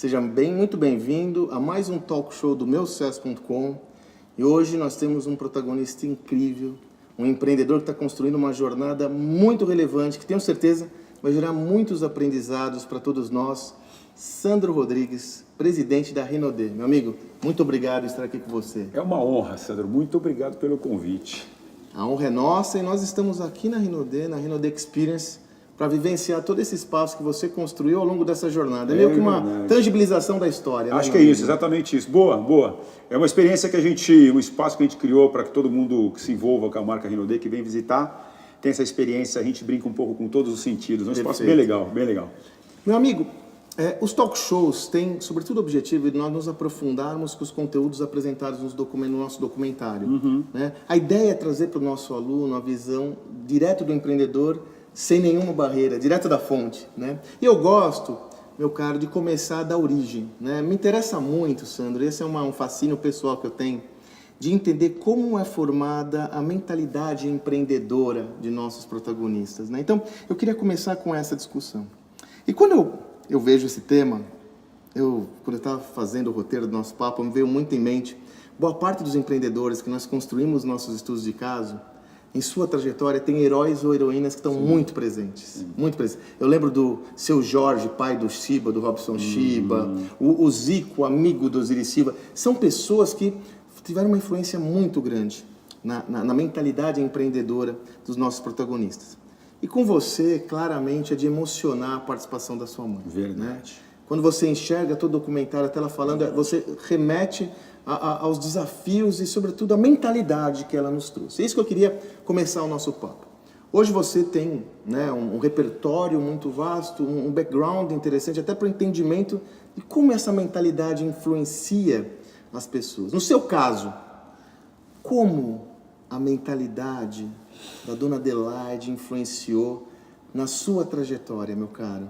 Seja muito bem-vindo a mais um talk show do meusucesso.com. E hoje nós temos um protagonista incrível, um empreendedor que está construindo uma jornada muito relevante, que tenho certeza vai gerar muitos aprendizados para todos nós. Sandro Rodrigues, presidente da Renaudet. Meu amigo, muito obrigado por estar aqui com você. É uma honra, Sandro. Muito obrigado pelo convite. A honra é nossa e nós estamos aqui na Renaudet Experience, para vivenciar todo esse espaço que você construiu ao longo dessa jornada. É meio que uma tangibilização da história. Acho que é isso, exatamente isso. Boa, boa. É uma experiência que um espaço que a gente criou para que todo mundo que se envolva com a marca Renaudet, que vem visitar, tem essa experiência, a gente brinca um pouco com todos os sentidos. É um espaço bem legal, bem legal. Meu amigo, os talk shows têm, sobretudo, o objetivo de nós nos aprofundarmos com os conteúdos apresentados no nosso documentário. Né? A ideia é trazer para o nosso aluno a visão direto do empreendedor, sem nenhuma barreira, direto da fonte, né? E eu gosto, meu caro, de começar da origem, né? Me interessa muito, Sandro, esse é um fascínio pessoal que eu tenho, de entender como é formada a mentalidade empreendedora de nossos protagonistas, né? Então, eu queria começar com essa discussão. E quando eu vejo esse tema, quando eu estava fazendo o roteiro do nosso papo, me veio muito em mente, boa parte dos empreendedores que nós construímos nossos estudos de caso, em sua trajetória, tem heróis ou heroínas que estão muito presentes. Muito presentes. Eu lembro do seu Jorge, pai do Shiba, do Robson Shiba, o Zico, amigo do Osiris Silva. São pessoas que tiveram uma influência muito grande na mentalidade empreendedora dos nossos protagonistas. E com você, claramente, é de emocionar a participação da sua mãe. Verdade. Né? Quando você enxerga todo o documentário, até ela falando, você remete aos desafios e, sobretudo, a mentalidade que ela nos trouxe. É isso que eu queria começar o nosso papo. Hoje você tem, né, um repertório muito vasto, um background interessante, até para o entendimento de como essa mentalidade influencia as pessoas. No seu caso, como a mentalidade da dona Adelaide influenciou na sua trajetória, meu caro?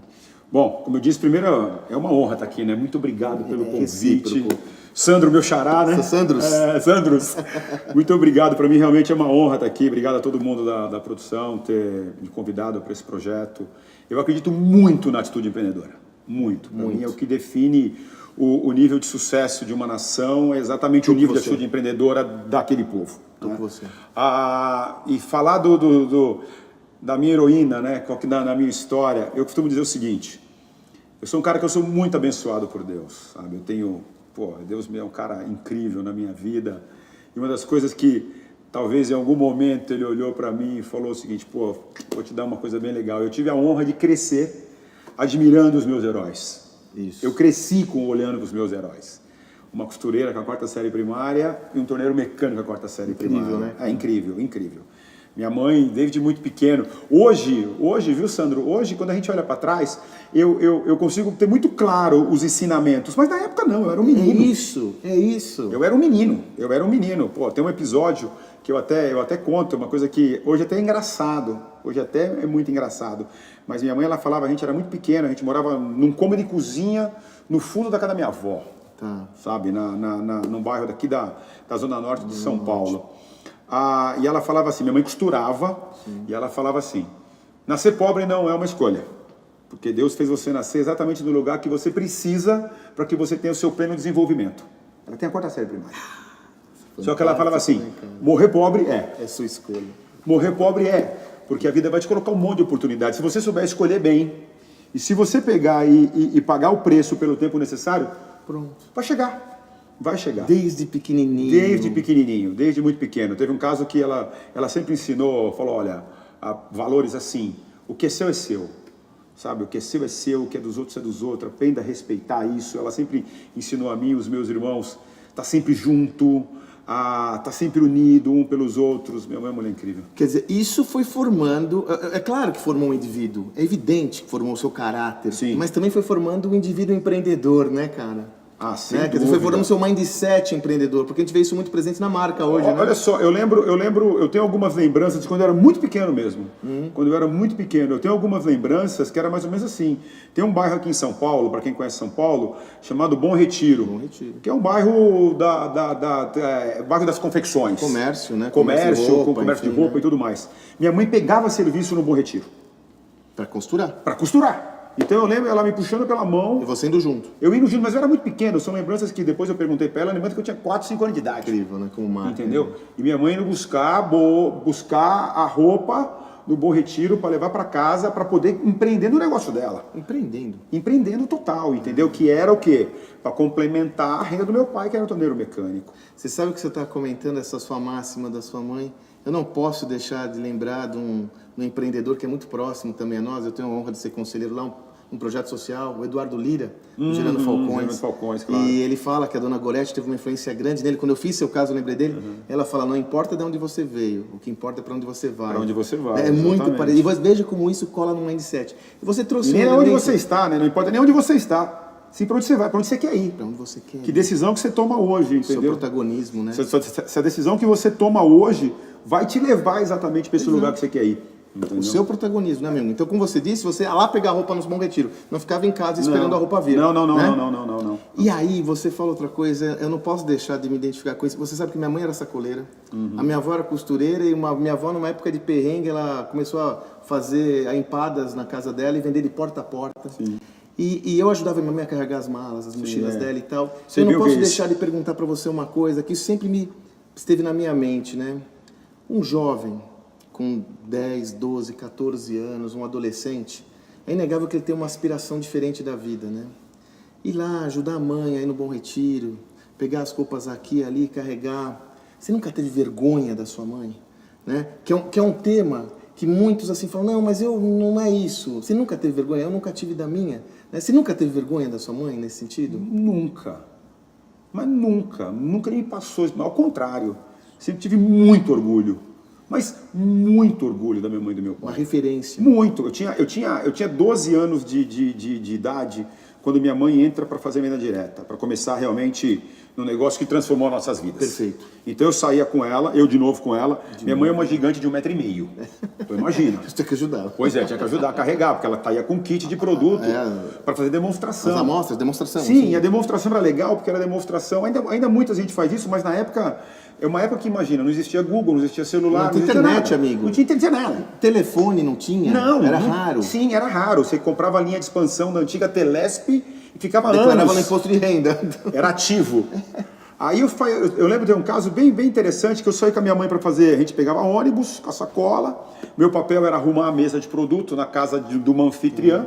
Bom, como eu disse, primeiro é uma honra estar aqui, né? Muito obrigado pelo convite. Sandro, meu xará, né? Sandros. Sandros. Muito obrigado, para mim realmente é uma honra estar aqui. Obrigado a todo mundo da produção ter me convidado para esse projeto. Eu acredito muito na atitude empreendedora. Muito. Para mim é o que define o nível de sucesso de uma nação, é exatamente o nível de atitude empreendedora daquele povo. Tô com você. E falar da minha heroína, né, na minha história, eu costumo dizer o seguinte: eu sou um cara que eu sou muito abençoado por Deus, sabe? Deus é um cara incrível na minha vida, e uma das coisas que talvez em algum momento ele olhou para mim e falou o seguinte: vou te dar uma coisa bem legal. Eu tive a honra de crescer admirando os meus heróis. Isso. Eu cresci olhando para os meus heróis. Uma costureira com a 4ª série primária e um torneiro mecânico com a 4ª série primária. Incrível, né? É incrível, incrível. Minha mãe, desde muito pequeno. Hoje, viu, Sandro? Hoje, quando a gente olha para trás, eu consigo ter muito claro os ensinamentos. Mas na época não, eu era um menino. É isso. Eu era um menino. Pô, tem um episódio que eu até conto, uma coisa que hoje até é engraçado. Hoje até é muito engraçado. Mas minha mãe, ela falava, a gente era muito pequeno, a gente morava num cômodo de cozinha no fundo da casa da minha avó. Tá. Sabe? Num bairro daqui da Zona Norte de São Paulo. E ela falava assim, minha mãe costurava, e ela falava assim: nascer pobre não é uma escolha, porque Deus fez você nascer exatamente no lugar que você precisa para que você tenha o seu pleno desenvolvimento. Ela tem a 4ª série primária. Só que ela falava assim: morrer pobre é sua escolha. Morrer pobre porque a vida vai te colocar um monte de oportunidades. Se você souber escolher bem, e se você pegar e pagar o preço pelo tempo necessário, pronto, vai chegar. Vai chegar. Desde pequenininho. Desde muito pequeno. Teve um caso que ela sempre ensinou, falou, olha, valores assim, o que é seu, sabe? O que é seu, o que é dos outros é dos outros, aprenda a respeitar isso. Ela sempre ensinou a mim, os meus irmãos, tá sempre junto, tá sempre unido um pelos outros. Minha mãe é uma mulher incrível. Quer dizer, isso foi formando, é claro que formou um indivíduo, é evidente que formou o seu caráter, sim, mas também foi formando um indivíduo empreendedor, né, cara? Sem Quer dizer, foi formando o seu mindset empreendedor, porque a gente vê isso muito presente na marca hoje, né? Olha só, eu tenho algumas lembranças de quando eu era muito pequeno mesmo. Quando eu era muito pequeno, eu tenho algumas lembranças que era mais ou menos assim. Tem um bairro aqui em São Paulo, para quem conhece São Paulo, chamado Bom Retiro. Que é um bairro bairro das confecções. Comércio, né? Comércio de roupa e tudo mais. Minha mãe pegava serviço no Bom Retiro. Para costurar? Para costurar. Então eu lembro ela me puxando pela mão. E você indo junto. Eu indo junto, mas eu era muito pequeno. São lembranças que depois eu perguntei pra ela, lembrança que eu tinha 4, 5 anos de idade. Incrível, né? Como marca. Entendeu? E minha mãe indo buscar a roupa do Bom Retiro para levar para casa para poder empreender no negócio dela. Empreendendo. Empreendendo total, entendeu? Que era o quê? Para complementar a renda do meu pai, que era torneiro mecânico. Você sabe que você está comentando essa sua máxima da sua mãe? Eu não posso deixar de lembrar de um empreendedor que é muito próximo também a nós. Eu tenho a honra de ser conselheiro lá, um projeto social, o Eduardo Lira, Gerando Falcões. Gerando Falcões, claro. E ele fala que a dona Gorete teve uma influência grande nele. Quando eu fiz seu caso, eu lembrei dele. Ela fala, não importa de onde você veio, o que importa é para onde você vai. Para onde você vai, É muito exatamente. parecido. E veja como isso cola no mindset. E você trouxe E nem um onde elemento- você está, né? Não importa nem onde você está. Sim, para onde você vai, para onde você quer ir. Para onde você quer. Que decisão que você toma hoje, Seu entendeu? protagonismo, né? Se a decisão que você toma hoje vai te levar exatamente para esse lugar que você quer ir. Entendeu? O seu protagonismo, né, meu amigo? Então, como você disse, você ia lá pegar a roupa nos Bom Retiro. Não ficava em casa esperando a roupa vir. Não, não, não, né? não. E aí, você fala outra coisa, eu não posso deixar de me identificar com isso. Você sabe que minha mãe era sacoleira, a minha avó era costureira e minha avó, numa época de perrengue, ela começou a fazer empadas na casa dela e vender de porta a porta. Sim. E eu ajudava a minha mãe a carregar as malas, as mochilas dela e tal. Você Eu não viu posso que isso? deixar de perguntar para você uma coisa que sempre me esteve na minha mente, né? Um jovem com 10, 12, 14 anos, um adolescente, é inegável que ele tem uma aspiração diferente da vida, né? Ir lá, ajudar a mãe aí no Bom Retiro, pegar as roupas aqui e ali, carregar. Você nunca teve vergonha da sua mãe? Né? Que é um tema que muitos assim falam, não, mas não é isso. Você nunca teve vergonha? Eu nunca tive da minha. Né? Você nunca teve vergonha da sua mãe nesse sentido? Nunca. Mas nunca. Nunca nem passou isso. Ao contrário. Sempre tive muito orgulho. Mas muito orgulho da minha mãe e do meu Uma pai. referência. Muito. Eu tinha 12 anos de idade quando minha mãe entra para fazer venda direta, para começar realmente no negócio que transformou nossas vidas. Perfeito. Então eu saía com ela, eu de novo com ela. Minha mãe é uma gigante de 1,5 m. Então imagina. Você tem que ajudar. Pois é, tinha que ajudar a carregar, porque ela ia com kit de produto para fazer demonstração. As amostras, demonstração. Sim, a demonstração era legal, porque era demonstração. Ainda muita gente faz isso, mas na época, é uma época que, imagina, não existia Google, não existia celular, Não tinha existia internet, nada. amigo. Não tinha internet nada. Telefone não tinha? Não. Era não- raro. Sim, era raro. Você comprava a linha de expansão da antiga Telesp e ficava Declarava no anos. imposto de renda. Era ativo. Aí eu lembro de um caso bem interessante que eu saí com a minha mãe para fazer. A gente pegava ônibus com a sacola. Meu papel era arrumar a mesa de produto na casa de uma anfitriã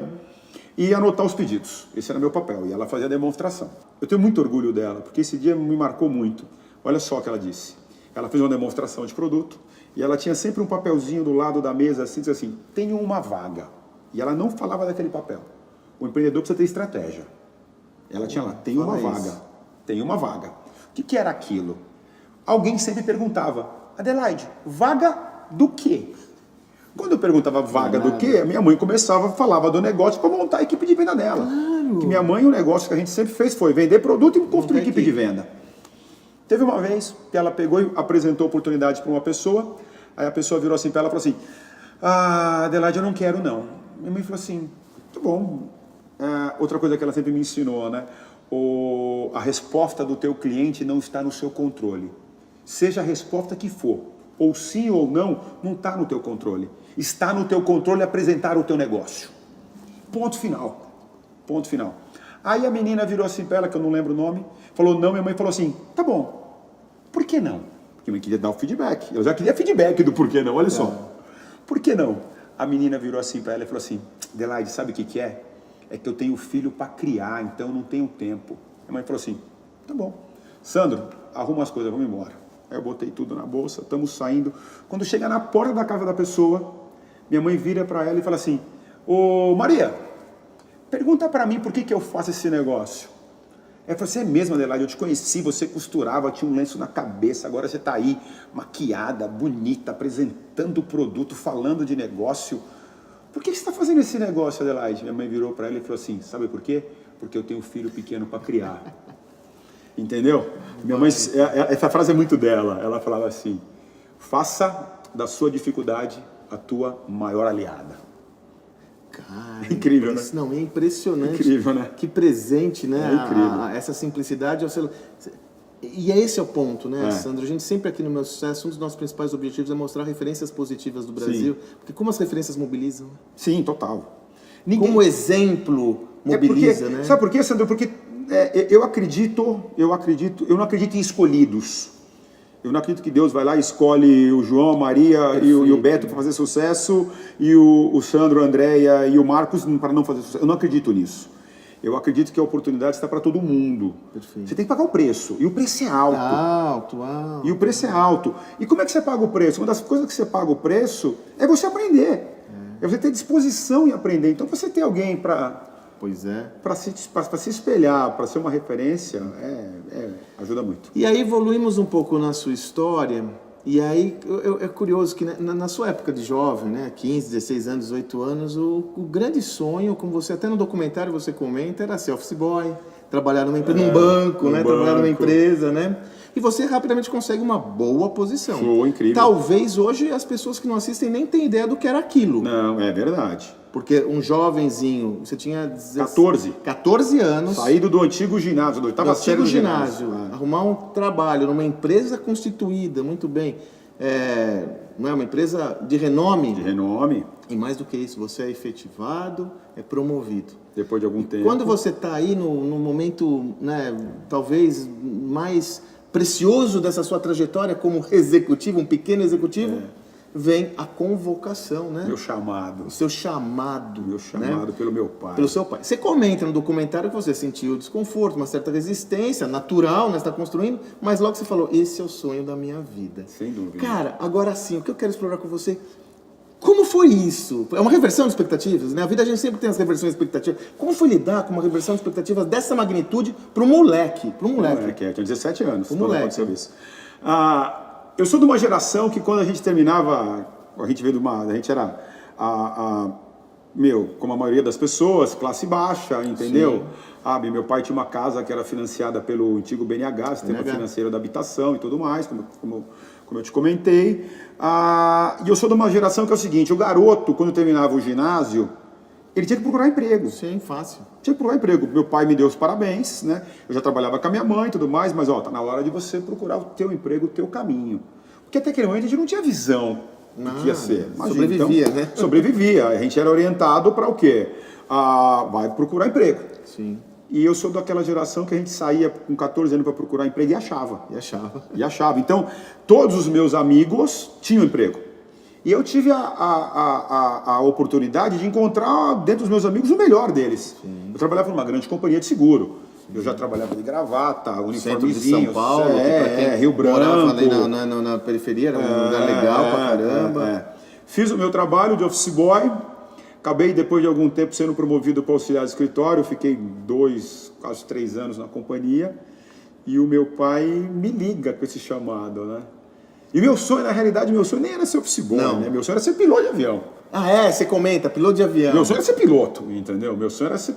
e anotar os pedidos. Esse era meu papel. E ela fazia a demonstração. Eu tenho muito orgulho dela, porque esse dia me marcou muito. Olha só o que ela disse. Ela fez uma demonstração de produto e ela tinha sempre um papelzinho do lado da mesa assim, dizia assim, tenho uma vaga. E ela não falava daquele papel. O empreendedor precisa ter estratégia. Ela tinha lá, tem uma Fala vaga. isso. Tem uma vaga. O que era aquilo? Alguém sempre perguntava, Adelaide, vaga do quê? Quando eu perguntava vaga do quê, a minha mãe falava do negócio para montar a equipe de venda dela. Claro. Que minha mãe, o negócio que a gente sempre fez foi vender produto e construir equipe de venda. Teve uma vez que ela pegou e apresentou a oportunidade para uma pessoa, aí a pessoa virou assim para ela e falou assim, Adelaide, eu não quero não. Minha mãe falou assim, tá bom. Outra coisa que ela sempre me ensinou, né? A resposta do teu cliente não está no seu controle. Seja a resposta que for, ou sim ou não está no teu controle. Está no teu controle apresentar o teu negócio. Ponto final. Ponto final. Aí a menina virou assim para ela, que eu não lembro o nome, falou não, minha mãe falou assim, tá bom, por que não? Porque eu queria dar o feedback. Eu já queria feedback do porquê não, olha só. Por que não? A menina virou assim para ela e falou assim, Adelaide, sabe o que é? É que eu tenho filho para criar, então eu não tenho tempo. A mãe falou assim, tá bom. Sandro, arruma as coisas, vamos embora. Aí eu botei tudo na bolsa, estamos saindo. Quando chega na porta da casa da pessoa, minha mãe vira para ela e fala assim, ô Maria, pergunta para mim por que eu faço esse negócio. Ela falou, você é mesmo, Adelaide, eu te conheci, você costurava, tinha um lenço na cabeça, agora você está aí, maquiada, bonita, apresentando o produto, falando de negócio. Por que você está fazendo esse negócio, Adelaide? Minha mãe virou para ela e falou assim, sabe por quê? Porque eu tenho um filho pequeno para criar. Entendeu? Minha mãe, essa frase é muito dela. Ela falava assim, faça da sua dificuldade a tua maior aliada. Cara, Incrível, né? Não, é impressionante. Incrível, né? Que presente, né? É incrível. Essa simplicidade. E esse é o ponto, né, É. Sandro? A gente sempre aqui no Meu Sucesso, um dos nossos principais objetivos é mostrar referências positivas do Brasil. Porque como as referências mobilizam? Sim, total. Como exemplo mobiliza, né? Sabe por quê, Sandro? Porque eu não acredito em escolhidos. Eu não acredito que Deus vai lá e escolhe o João, a Maria e o Beto para fazer sucesso e o Sandro, a Andréia e o Marcos para não fazer sucesso. Eu não acredito nisso. Eu acredito que a oportunidade está para todo mundo. Perfeito. Você tem que pagar o preço. E o preço é alto. Alto. E o preço é alto. E como é que você paga o preço? Uma das coisas que você paga o preço é você aprender. É você ter disposição em aprender. Então você ter alguém para... Pois é. Para se espelhar, para ser uma referência, ajuda muito. E aí evoluímos um pouco na sua história, e aí é curioso que na sua época de jovem, né, 15, 16 anos, 18 anos, o grande sonho, como você até no documentário você comenta, era ser office boy, trabalhar numa empresa, num banco, né, trabalhar numa empresa, né? E você rapidamente consegue uma boa posição. Foi incrível. Talvez hoje as pessoas que não assistem nem tenham ideia do que era aquilo. Não, é verdade. Porque um jovenzinho, você tinha 14 anos. Saído do antigo ginásio, do oitavo ginásio. Arrumar um trabalho numa empresa constituída, muito bem. Não é uma empresa de renome. De renome. E mais do que isso, você é efetivado, é promovido. Depois de algum tempo. Quando você está aí no momento, né, talvez mais precioso dessa sua trajetória como executivo, um pequeno executivo, vem a convocação, né? Meu chamado. O seu chamado. Meu chamado, né? Pelo meu pai. Pelo seu pai. Você comenta no documentário que você sentiu desconforto, uma certa resistência, natural, né? Você está construindo, mas logo você falou, esse é o sonho da minha vida. Sem dúvida. Cara, agora sim, o que eu quero explorar com você, como foi isso? É uma reversão de expectativas, né? A vida a gente sempre tem as reversões de expectativas. Como foi lidar com uma reversão de expectativas dessa magnitude para um moleque? Para um moleque. Eu tinha 17 anos. Um moleque. Isso. Eu sou de uma geração que quando a gente terminava, a gente era, como a maioria das pessoas, classe baixa, entendeu? Meu pai tinha uma casa que era financiada pelo antigo BNH, Sistema Financeiro da Habitação e tudo mais, como eu te comentei. E eu sou de uma geração que é o seguinte, o garoto, quando terminava o ginásio, ele tinha que procurar emprego. Sim, fácil. Tinha que procurar emprego. Meu pai me deu os parabéns, né? Eu já trabalhava com a minha mãe e tudo mais, mas tá na hora de você procurar o teu emprego, o teu caminho. Porque até aquele momento a gente não tinha visão do que ia ser. Imagina, sobrevivia, então, né? Sobrevivia. A gente era orientado para o quê? Vai procurar emprego. Sim. E eu sou daquela geração que a gente saía com 14 anos para procurar emprego e achava. E achava. Então, todos os meus amigos tinham emprego. E eu tive a oportunidade de encontrar dentro dos meus amigos o melhor deles. Sim. Eu trabalhava numa grande companhia de seguro. Eu já trabalhava de gravata, uniformezinho. Centro de São Paulo, Rio Branco. Morava ali na periferia, era um lugar legal pra caramba. Fiz o meu trabalho de office boy. Acabei, depois de algum tempo, sendo promovido para auxiliar de escritório. Fiquei 2, quase 3 anos na companhia. E o meu pai me liga com esse chamado, né? E meu sonho, na realidade, nem era ser office boy, né? Meu sonho era ser piloto de avião. Você comenta, piloto de avião. Meu sonho era ser piloto, entendeu? Meu sonho era ser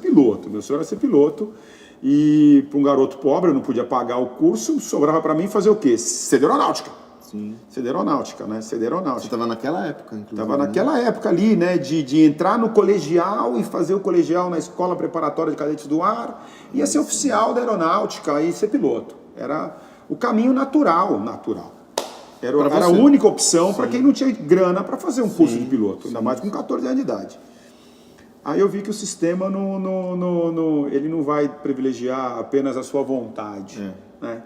piloto. E para um garoto pobre, eu não podia pagar o curso, sobrava para mim fazer o quê? Aeronáutica. Sim. Aeronáutica, né? Você estava naquela época, inclusive. Estava naquela época ali, né? De entrar no colegial e fazer o colegial na escola preparatória de cadetes do ar. Ia ser oficial da aeronáutica e ser piloto. Era o caminho natural. Era a única opção para quem não tinha grana para fazer um curso de piloto, ainda mais com 14 anos de idade. Aí eu vi que o sistema ele não vai privilegiar apenas a sua vontade. Né?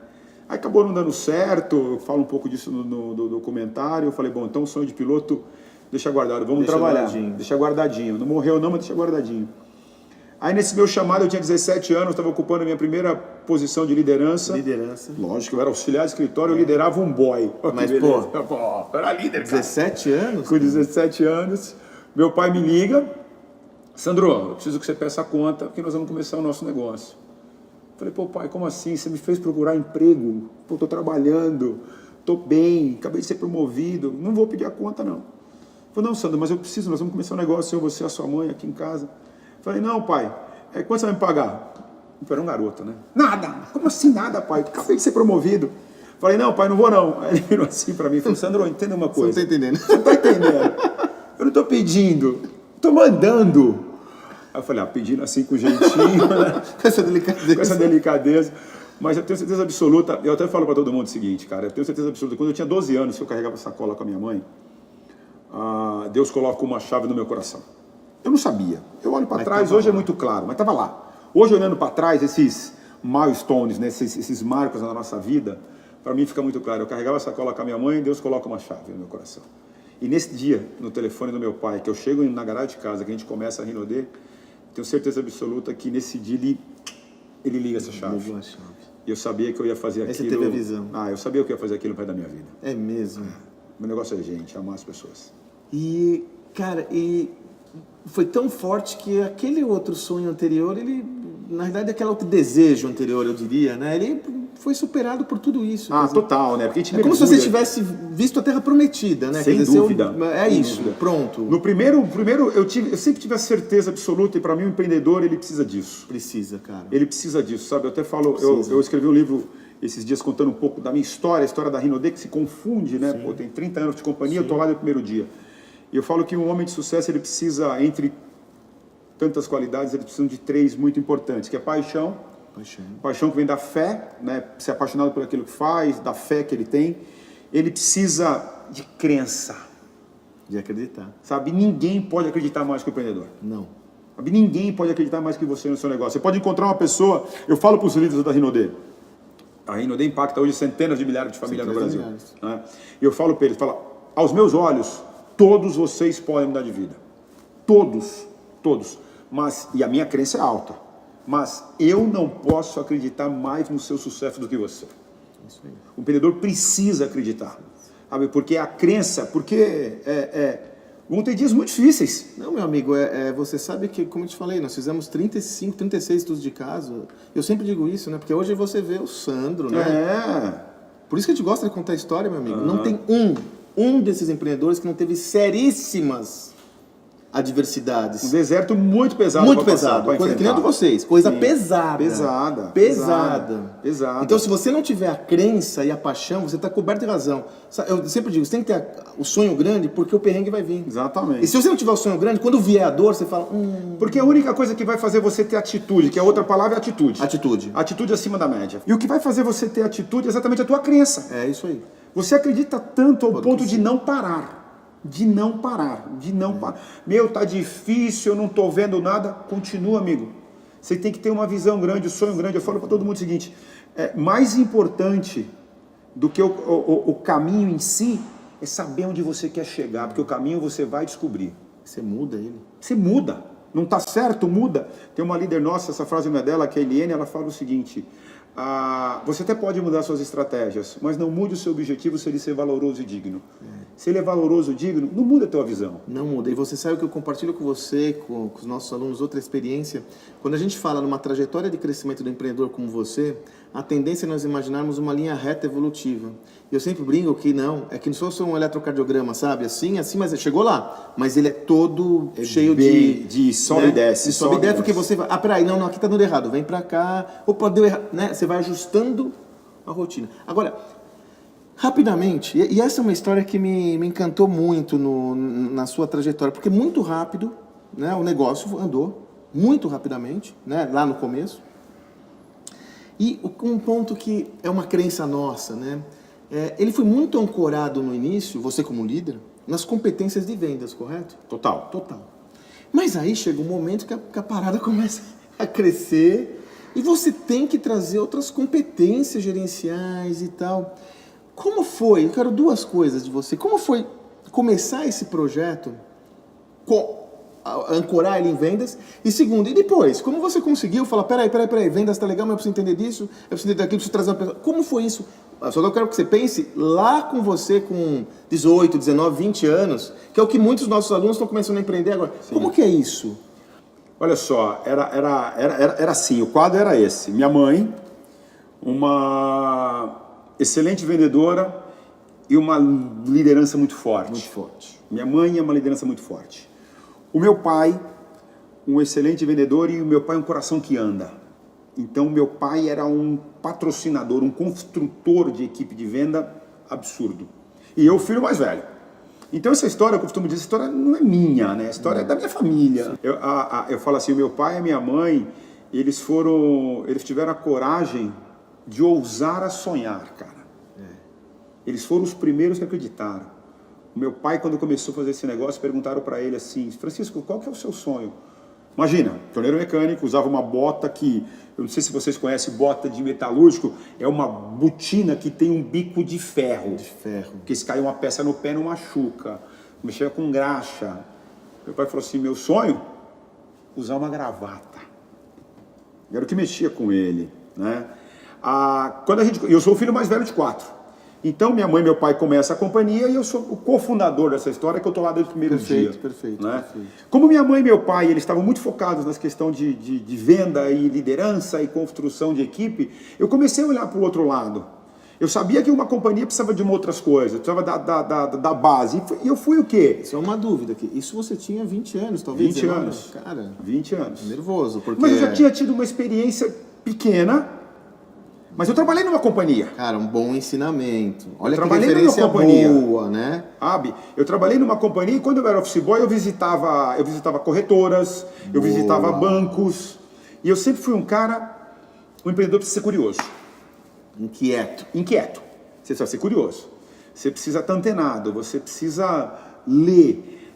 Aí acabou não dando certo, eu falo um pouco disso no documentário. Eu falei, bom, então o sonho de piloto deixa guardado, vamos trabalhar. Deixa guardadinho. Não morreu não, mas deixa guardadinho. Aí nesse meu chamado eu tinha 17 anos, estava ocupando a minha primeira posição de liderança. Lógico, eu era auxiliar de escritório, eu liderava um boy. Mas, eu era líder, cara. 17 anos? Com 17 anos, meu pai me liga, Sandro, eu preciso que você peça a conta, porque nós vamos começar o nosso negócio. Falei, pai, como assim? Você me fez procurar emprego? Tô trabalhando, tô bem, acabei de ser promovido, não vou pedir a conta, não. Falei, não, Sandro, mas eu preciso, nós vamos começar um negócio, eu, você e a sua mãe aqui em casa. Falei, não, pai, quanto você vai me pagar? Eu era um garoto, né? Nada! Como assim nada, pai? Acabei de ser promovido. Falei, não, pai, não vou não. Aí ele virou assim pra mim e falou, Sandro, entenda uma coisa. Você não tá entendendo. Você não tá entendendo. Eu não tô pedindo, tô mandando. Aí eu falei, pedindo assim com jeitinho, né? Com essa delicadeza. Mas eu tenho certeza absoluta, eu até falo pra todo mundo o seguinte, cara, eu tenho certeza absoluta, quando eu tinha 12 anos, que eu carregava sacola com a minha mãe, Deus coloca uma chave no meu coração. Eu não sabia. Eu olho para trás, hoje é muito claro, mas estava lá. Hoje, olhando para trás, esses milestones, né, esses marcos na nossa vida, para mim fica muito claro. Eu carregava a sacola com a minha mãe e Deus coloca uma chave no meu coração. E nesse dia, no telefone do meu pai, que eu chego na garagem de casa, que a gente começa a Rinodê, tenho certeza absoluta que nesse dia ele liga essa chave. E eu sabia que eu ia fazer aquilo. Aí você teve a visão. Eu sabia que eu ia fazer aquilo para da minha vida. É mesmo. Meu negócio é gente, amar as pessoas. E, cara, foi tão forte que aquele outro sonho anterior, ele, na verdade, aquele outro desejo anterior, eu diria, né? Ele foi superado por tudo isso. Total, né? Porque a gente como se você tivesse visto a Terra Prometida, né? Sem dúvida. Isso, pronto. No primeiro eu sempre tive a certeza absoluta, e para mim o empreendedor, ele precisa disso. Precisa, cara. Ele precisa disso, sabe? Eu até falo, eu escrevi um livro esses dias contando um pouco da minha história, a história da Rinodê, que se confunde, né? Pô, tem 30 anos de companhia, eu tô lá no primeiro dia. E eu falo que um homem de sucesso, ele precisa, entre tantas qualidades, ele precisa de 3 muito importantes, que é paixão. Paixão que vem da fé, né? Ser apaixonado por aquilo que faz, da fé que ele tem. Ele precisa de crença. De acreditar. Sabe? Ninguém pode acreditar mais que o empreendedor. Não. Sabe? Ninguém pode acreditar mais que você no seu negócio. Você pode encontrar uma pessoa... Eu falo para os líderes da Rinodê. A Rinodê impacta hoje centenas de milhares de famílias no Brasil. Né? E eu falo para eles, aos meus olhos, todos vocês podem mudar de vida. Todos. E a minha crença é alta. Mas eu não posso acreditar mais no seu sucesso do que você. Isso aí. O empreendedor precisa acreditar. Sabe? Porque a crença... vão ter dias muito difíceis. Não, meu amigo, você sabe que, como eu te falei, nós fizemos 35, 36 estudos de caso. Eu sempre digo isso, né? Porque hoje você vê o Sandro, né? Por isso que a gente gosta de contar a história, meu amigo. Não tem um desses empreendedores que não teve seríssimas adversidades. Um deserto muito pesado. Muito pesado. Coisa que nem de vocês. Coisa pesada. Pesada. Então, se você não tiver a crença e a paixão, você está coberto de razão. Eu sempre digo, você tem que ter o sonho grande, porque o perrengue vai vir. Exatamente. E se você não tiver o sonho grande, quando vier a dor, você fala... Porque a única coisa que vai fazer você ter atitude, que a outra palavra é atitude. Atitude acima da média. E o que vai fazer você ter atitude é exatamente a tua crença. É isso aí. Você acredita tanto ao ponto de não parar. De não parar. Meu, tá difícil, eu não tô vendo nada. Continua, amigo. Você tem que ter uma visão grande, um sonho grande. Eu falo para todo mundo o seguinte, mais importante do que o caminho em si, é saber onde você quer chegar, porque o caminho você vai descobrir. Você muda ele. Você muda. Não tá certo, muda. Tem uma líder nossa, essa frase não é dela, que é a Eliane, ela fala o seguinte, você até pode mudar suas estratégias, mas não mude o seu objetivo se ele ser valoroso e digno. Se ele é valoroso e digno, não muda a tua visão. Não muda. E você sabe que eu compartilho com você, com os nossos alunos, outra experiência. Quando a gente fala numa trajetória de crescimento do empreendedor como você, a tendência é nós imaginarmos uma linha reta evolutiva. E eu sempre brinco que não, é que não fosse um eletrocardiograma, sabe? Assim, mas ele chegou lá. Mas ele é todo cheio de sobe e desce. Sobe e desce, porque você vai... peraí, não, aqui tá dando errado. Vem pra cá. Opa, deu errado. Né? Você vai ajustando a rotina. Agora, rapidamente, e essa é uma história que me encantou muito na sua trajetória, porque muito rápido, né, o negócio andou, muito rapidamente, né, lá no começo. E um ponto que é uma crença nossa, né, ele foi muito ancorado no início, você como líder, nas competências de vendas, correto? Total. Mas aí chega um momento que a parada começa a crescer e você tem que trazer outras competências gerenciais e tal. Como foi? Eu quero 2 coisas de você. Como foi começar esse projeto, ancorar ele em vendas? E segundo, e depois? Como você conseguiu falar, peraí, vendas tá legal, mas eu preciso entender disso, eu preciso entender daquilo, preciso trazer uma pessoa. Como foi isso? Só que eu quero que você pense lá com você com 18, 19, 20 anos, que é o que muitos dos nossos alunos estão começando a empreender agora. Sim. Como que é isso? Olha só, era assim, o quadro era esse. Minha mãe, uma excelente vendedora e uma liderança muito forte. Muito forte. Minha mãe é uma liderança muito forte. O meu pai, um excelente vendedor, e o meu pai um coração que anda. Então, meu pai era um patrocinador, um construtor de equipe de venda absurdo. E eu, o filho mais velho. Então, essa história, eu costumo dizer, essa história não é minha, né? A história é da minha família. Eu falo assim, o meu pai e a minha mãe, eles tiveram a coragem de ousar a sonhar, cara. Eles foram os primeiros que acreditaram. Meu pai, quando começou a fazer esse negócio, perguntaram para ele assim, Francisco, qual que é o seu sonho? Imagina, torneiro mecânico, usava uma bota que, eu não sei se vocês conhecem bota de metalúrgico, é uma botina que tem um bico de ferro. De ferro. Porque se cair uma peça no pé não machuca. Mexia com graxa. Meu pai falou assim, meu sonho? Usar uma gravata. Era o que mexia com ele, né? Eu sou o filho mais velho de 4. Então, minha mãe e meu pai começam a companhia e eu sou o cofundador dessa história, que eu estou lá desde o primeiro dia. Perfeito. Como minha mãe e meu pai, eles estavam muito focados nessa questão de venda e liderança e construção de equipe, eu comecei a olhar para o outro lado. Eu sabia que uma companhia precisava de outras coisas, precisava da base. E eu fui o quê? Isso é uma dúvida aqui. Isso você tinha 20 anos, talvez? 20 anos. Cara, 20 anos. nervoso. Porque... Mas eu já tinha tido uma experiência pequena, mas eu trabalhei numa companhia. Cara, um bom ensinamento. Olha que trabalhei referência numa companhia. boa, né? Sabe? Eu trabalhei numa companhia e quando eu era office boy eu visitava corretoras, eu visitava bancos. E eu sempre fui um empreendedor precisa ser curioso. Inquieto. Você precisa ser curioso. Você precisa estar antenado, você precisa ler.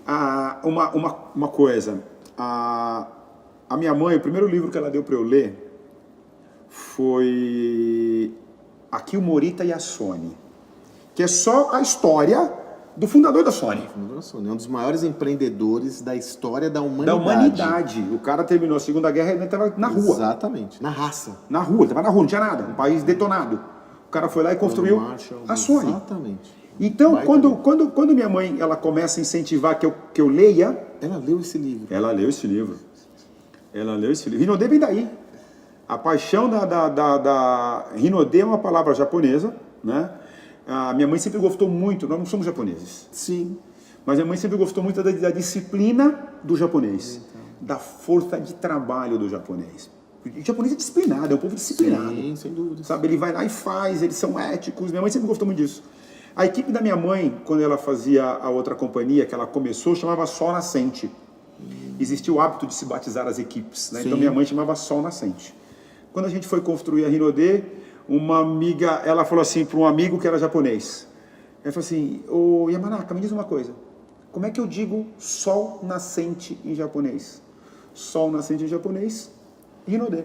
Uma coisa, a minha mãe, o primeiro livro que ela deu para eu ler foi Aqui o Morita e a Sony, que é só a história do fundador da Sony. É um dos maiores empreendedores da história da humanidade. Da humanidade. O cara terminou a Segunda Guerra e ele estava na rua. Exatamente. Na raça. Na rua, estava na rua, não tinha nada. Um país detonado. O cara foi lá e construiu a Sony. Exatamente. Então, quando minha mãe ela começa a incentivar que eu leia... Ela leu esse livro. Ela leu esse livro. Rinodê vem daí. A paixão da Rinodê é uma palavra japonesa, né? A minha mãe sempre gostou muito, nós não somos japoneses. Sim. Mas a minha mãe sempre gostou muito da disciplina do japonês. Então. Da força de trabalho do japonês. O japonês é disciplinado, é um povo disciplinado. Sim, sem dúvida. Sabe, ele vai lá e faz, eles são éticos. Minha mãe sempre gostou muito disso. A equipe da minha mãe, quando ela fazia a outra companhia que ela começou, chamava Sol Nascente. Existia o hábito de se batizar as equipes, né? Então minha mãe chamava Sol Nascente. Quando a gente foi construir a Rinodê, uma amiga, ela falou assim para um amigo que era japonês. Ela falou assim, ô Yamanaka, me diz uma coisa. Como é que eu digo sol nascente em japonês? Sol nascente em japonês, Rinodê.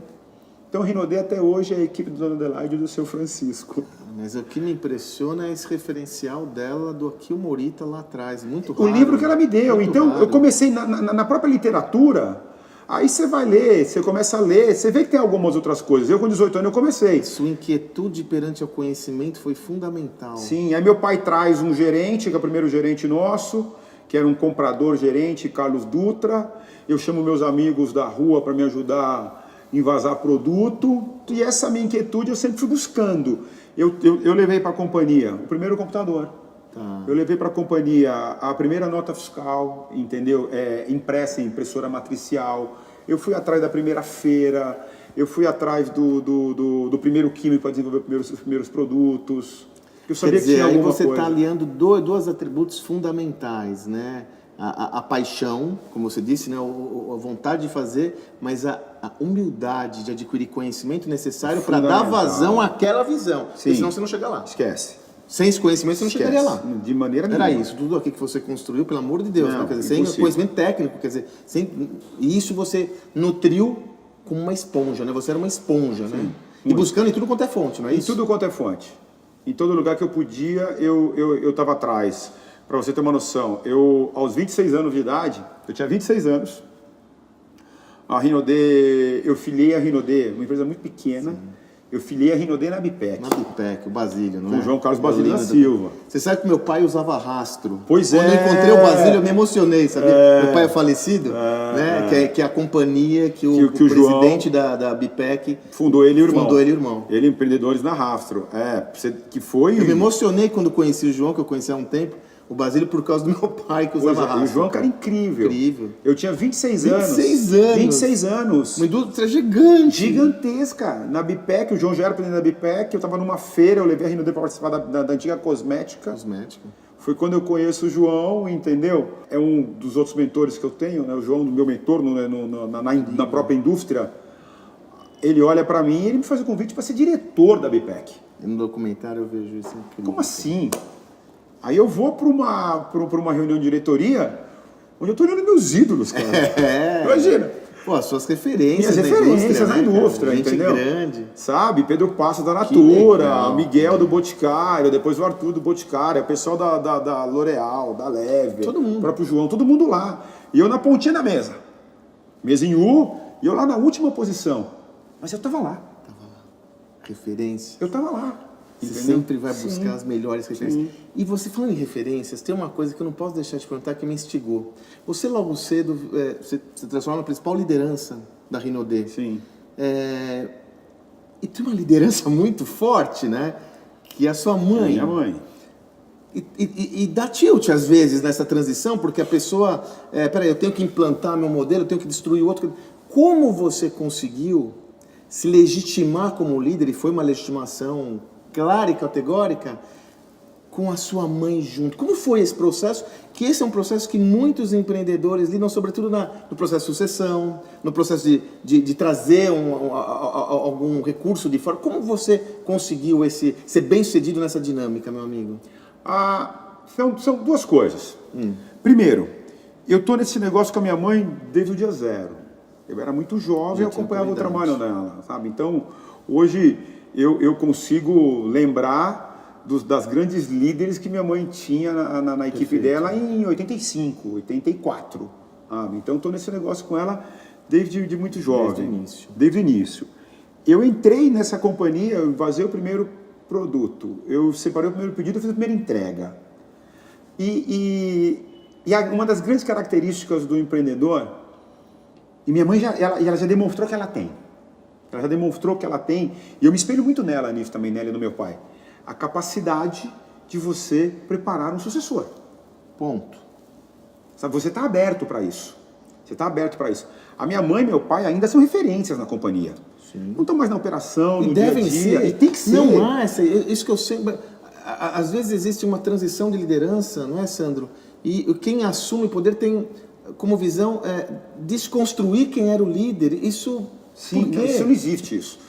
Então Rinodê até hoje é a equipe do Dona Adelaide e do seu Francisco. Mas o que me impressiona é esse referencial dela do Aqui o Morita lá atrás. Muito raro. O livro que ela me deu. Então raro. Eu comecei na própria literatura. Aí você vai ler, você começa a ler, você vê que tem algumas outras coisas. Eu com 18 anos eu comecei. Sua inquietude perante o conhecimento foi fundamental. Sim, aí meu pai traz um gerente, que é o primeiro gerente nosso, que era um comprador gerente, Carlos Dutra. Eu chamo meus amigos da rua para me ajudar a envasar produto. E essa minha inquietude eu sempre fui buscando. Eu levei para a companhia o primeiro computador. Eu levei para a companhia a primeira nota fiscal, entendeu? Impressa em impressora matricial. Eu fui atrás da primeira feira. Eu fui atrás do primeiro químico para desenvolver os primeiros produtos. Eu sabia que tinha alguma coisa. Aí você está aliando dois atributos fundamentais, né? A paixão, como você disse, né? A vontade de fazer, mas a humildade de adquirir conhecimento necessário para dar vazão àquela visão. Porque senão você não chega lá. Esquece. Sem esse conhecimento, você não chegaria lá. De maneira nenhuma. Era isso, tudo aqui que você construiu, pelo amor de Deus, não, né? Quer dizer, sem conhecimento técnico, quer dizer, e isso você nutriu como uma esponja, né? Você era uma esponja, né? E buscando em tudo quanto é fonte, não é isso? Em tudo quanto é fonte. Em todo lugar que eu podia, eu estava atrás. Para você ter uma noção, aos 26 anos de idade, eu tinha 26 anos, a Rinodê, eu filiei a Rinodê, uma empresa muito pequena. Sim. Eu filiei a Rinodê na Bipec. Na Bipec, o Basílio, não é? Com o João Carlos Basílio da Silva. Você sabe que meu pai usava rastro. Pois Quando eu encontrei o Basílio, eu me emocionei, sabe? Meu pai é falecido, né? Que é a companhia que o presidente da Bipec fundou ele e o irmão. Ele empreendedores na Rastro. Que foi... Eu me emocionei quando conheci o João, que eu conheci há um tempo. O Basílio por causa do meu pai que usava rastro. O João era incrível. Eu tinha 26 anos. 26 anos. Uma indústria gigante. Gigantesca. Na Bipec, o João já era presidente da Bipec, eu estava numa feira, eu levei a Rinodê para participar da antiga Cosmética. Foi quando eu conheço o João, entendeu? É um dos outros mentores que eu tenho, né? O João, meu mentor na própria indústria. Ele olha para mim e ele me faz o convite para ser diretor da Bipec. E no documentário eu vejo isso incrível. Como assim? Aí eu vou para uma reunião de diretoria, onde eu estou olhando meus ídolos, cara. Imagina. Pô, as suas referências. Minhas referências na indústria, gente entendeu? grande. Sabe? Pedro Passos da Natura, legal, Miguel do Boticário, depois o Arthur do Boticário, o pessoal da L'Oréal, da Leve, Todo mundo. o próprio João, todo mundo lá. E eu na pontinha da mesa. Mesa em U, e eu lá na última posição. Mas eu tava lá. Referência. Eu tava lá. Você Entendeu? sempre vai buscar as melhores referências. Sim. E você, falando em referências, tem uma coisa que eu não posso deixar de perguntar que me instigou. Você logo cedo se transforma na principal liderança da Rinodê. Sim. E tem uma liderança muito forte, né? Que é a sua mãe. Minha mãe. E dá tilt às vezes nessa transição, porque a pessoa, peraí, eu tenho que implantar meu modelo, eu tenho que destruir o outro. Como você conseguiu se legitimar como líder, e foi uma legitimação clara e categórica, com a sua mãe junto? Como foi esse processo? Que esse é um processo que muitos empreendedores lidam, sobretudo no processo de sucessão, no processo de trazer algum recurso de fora. Como você conseguiu ser bem-sucedido nessa dinâmica, meu amigo? São duas coisas. Primeiro, eu estou nesse negócio com a minha mãe desde o dia zero. Eu era muito jovem, eu acompanhava o trabalho dela, sabe? Então, hoje eu consigo lembrar das grandes líderes que minha mãe tinha na equipe dela em 85, 84. Sabe? Então, estou nesse negócio com ela desde muito jovem. Desde o início. Eu entrei nessa companhia, eu vazei o primeiro produto, eu separei o primeiro pedido, eu fiz a primeira entrega. E uma das grandes características do empreendedor, e minha mãe ela já demonstrou que ela tem. Ela já demonstrou que ela tem, e eu me espelho muito nela nisso também, nela e no meu pai. A capacidade de você preparar um sucessor. Ponto. Sabe, você está aberto para isso. Você está aberto para isso. A minha mãe e meu pai ainda são referências na companhia. Sim. Não estão mais na operação, no dia a dia. Ser. E tem que ser. Não há isso que eu sempre... Às vezes existe uma transição de liderança, não é, Sandro? E quem assume o poder tem como visão desconstruir quem era o líder. Isso... Sim, isso não existe, isso.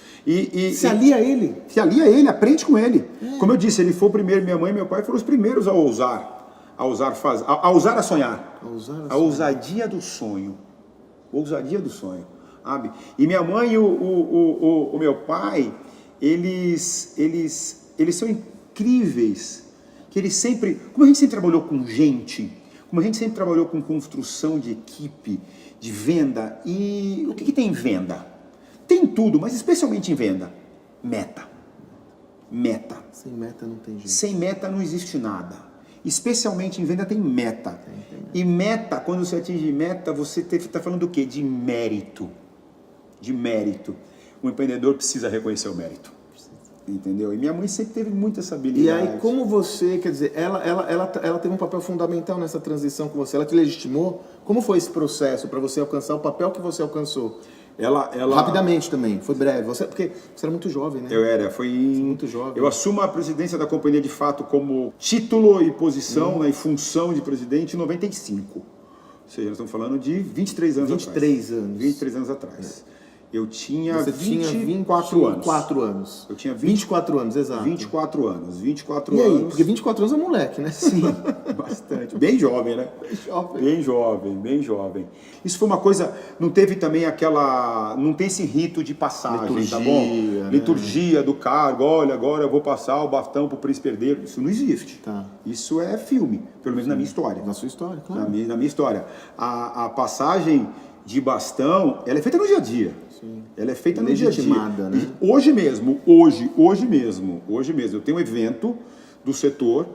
Se alia a ele. Se alia a ele, aprende com ele. Como eu disse, ele foi o primeiro, minha mãe e meu pai foram os primeiros a ousar a sonhar. A ousadia do sonho. Ousadia do sonho. Sabe? E minha mãe e o meu pai, eles são incríveis. Que eles sempre, como a gente sempre trabalhou com gente, como a gente sempre trabalhou com construção de equipe, de venda, e o que tem em venda? Tem tudo, mas especialmente em venda. Meta. Meta. Sem meta não tem jeito. Sem meta não existe nada. Especialmente em venda tem meta. Tem. E meta, quando você atinge meta, você está falando do quê? De mérito. De mérito. O empreendedor precisa reconhecer o mérito. Entendeu? E minha mãe sempre teve muita essa habilidade. E aí, como você, quer dizer, ela teve um papel fundamental nessa transição com você, ela te legitimou? Como foi esse processo para você alcançar o papel que você alcançou? Ela... Rapidamente também, foi breve. Porque você era muito jovem, né? Muito jovem. Eu assumo a presidência da companhia de fato como título e posição, né, e função de presidente em 95. Ou seja, nós estamos falando de 23 anos atrás. 23 anos atrás. Eu tinha 24 anos. 24 anos. Eu tinha 24 anos, exato. 24 anos. E aí? Porque 24 anos é moleque, né? Sim, bastante. Bem jovem, né? Bem jovem. Isso foi uma coisa... Não teve também não tem esse rito de passagem, liturgia, tá bom? Né? Liturgia do cargo. Olha, agora eu vou passar o bastão pro príncipe herdeiro. Isso não existe. Tá. Isso é filme, pelo menos na minha história. Na sua história, claro. Na minha história. A passagem de bastão, ela é feita no dia a dia. Sim. Ela é feita no dia a dia. Né? Hoje mesmo, eu tenho um evento do setor,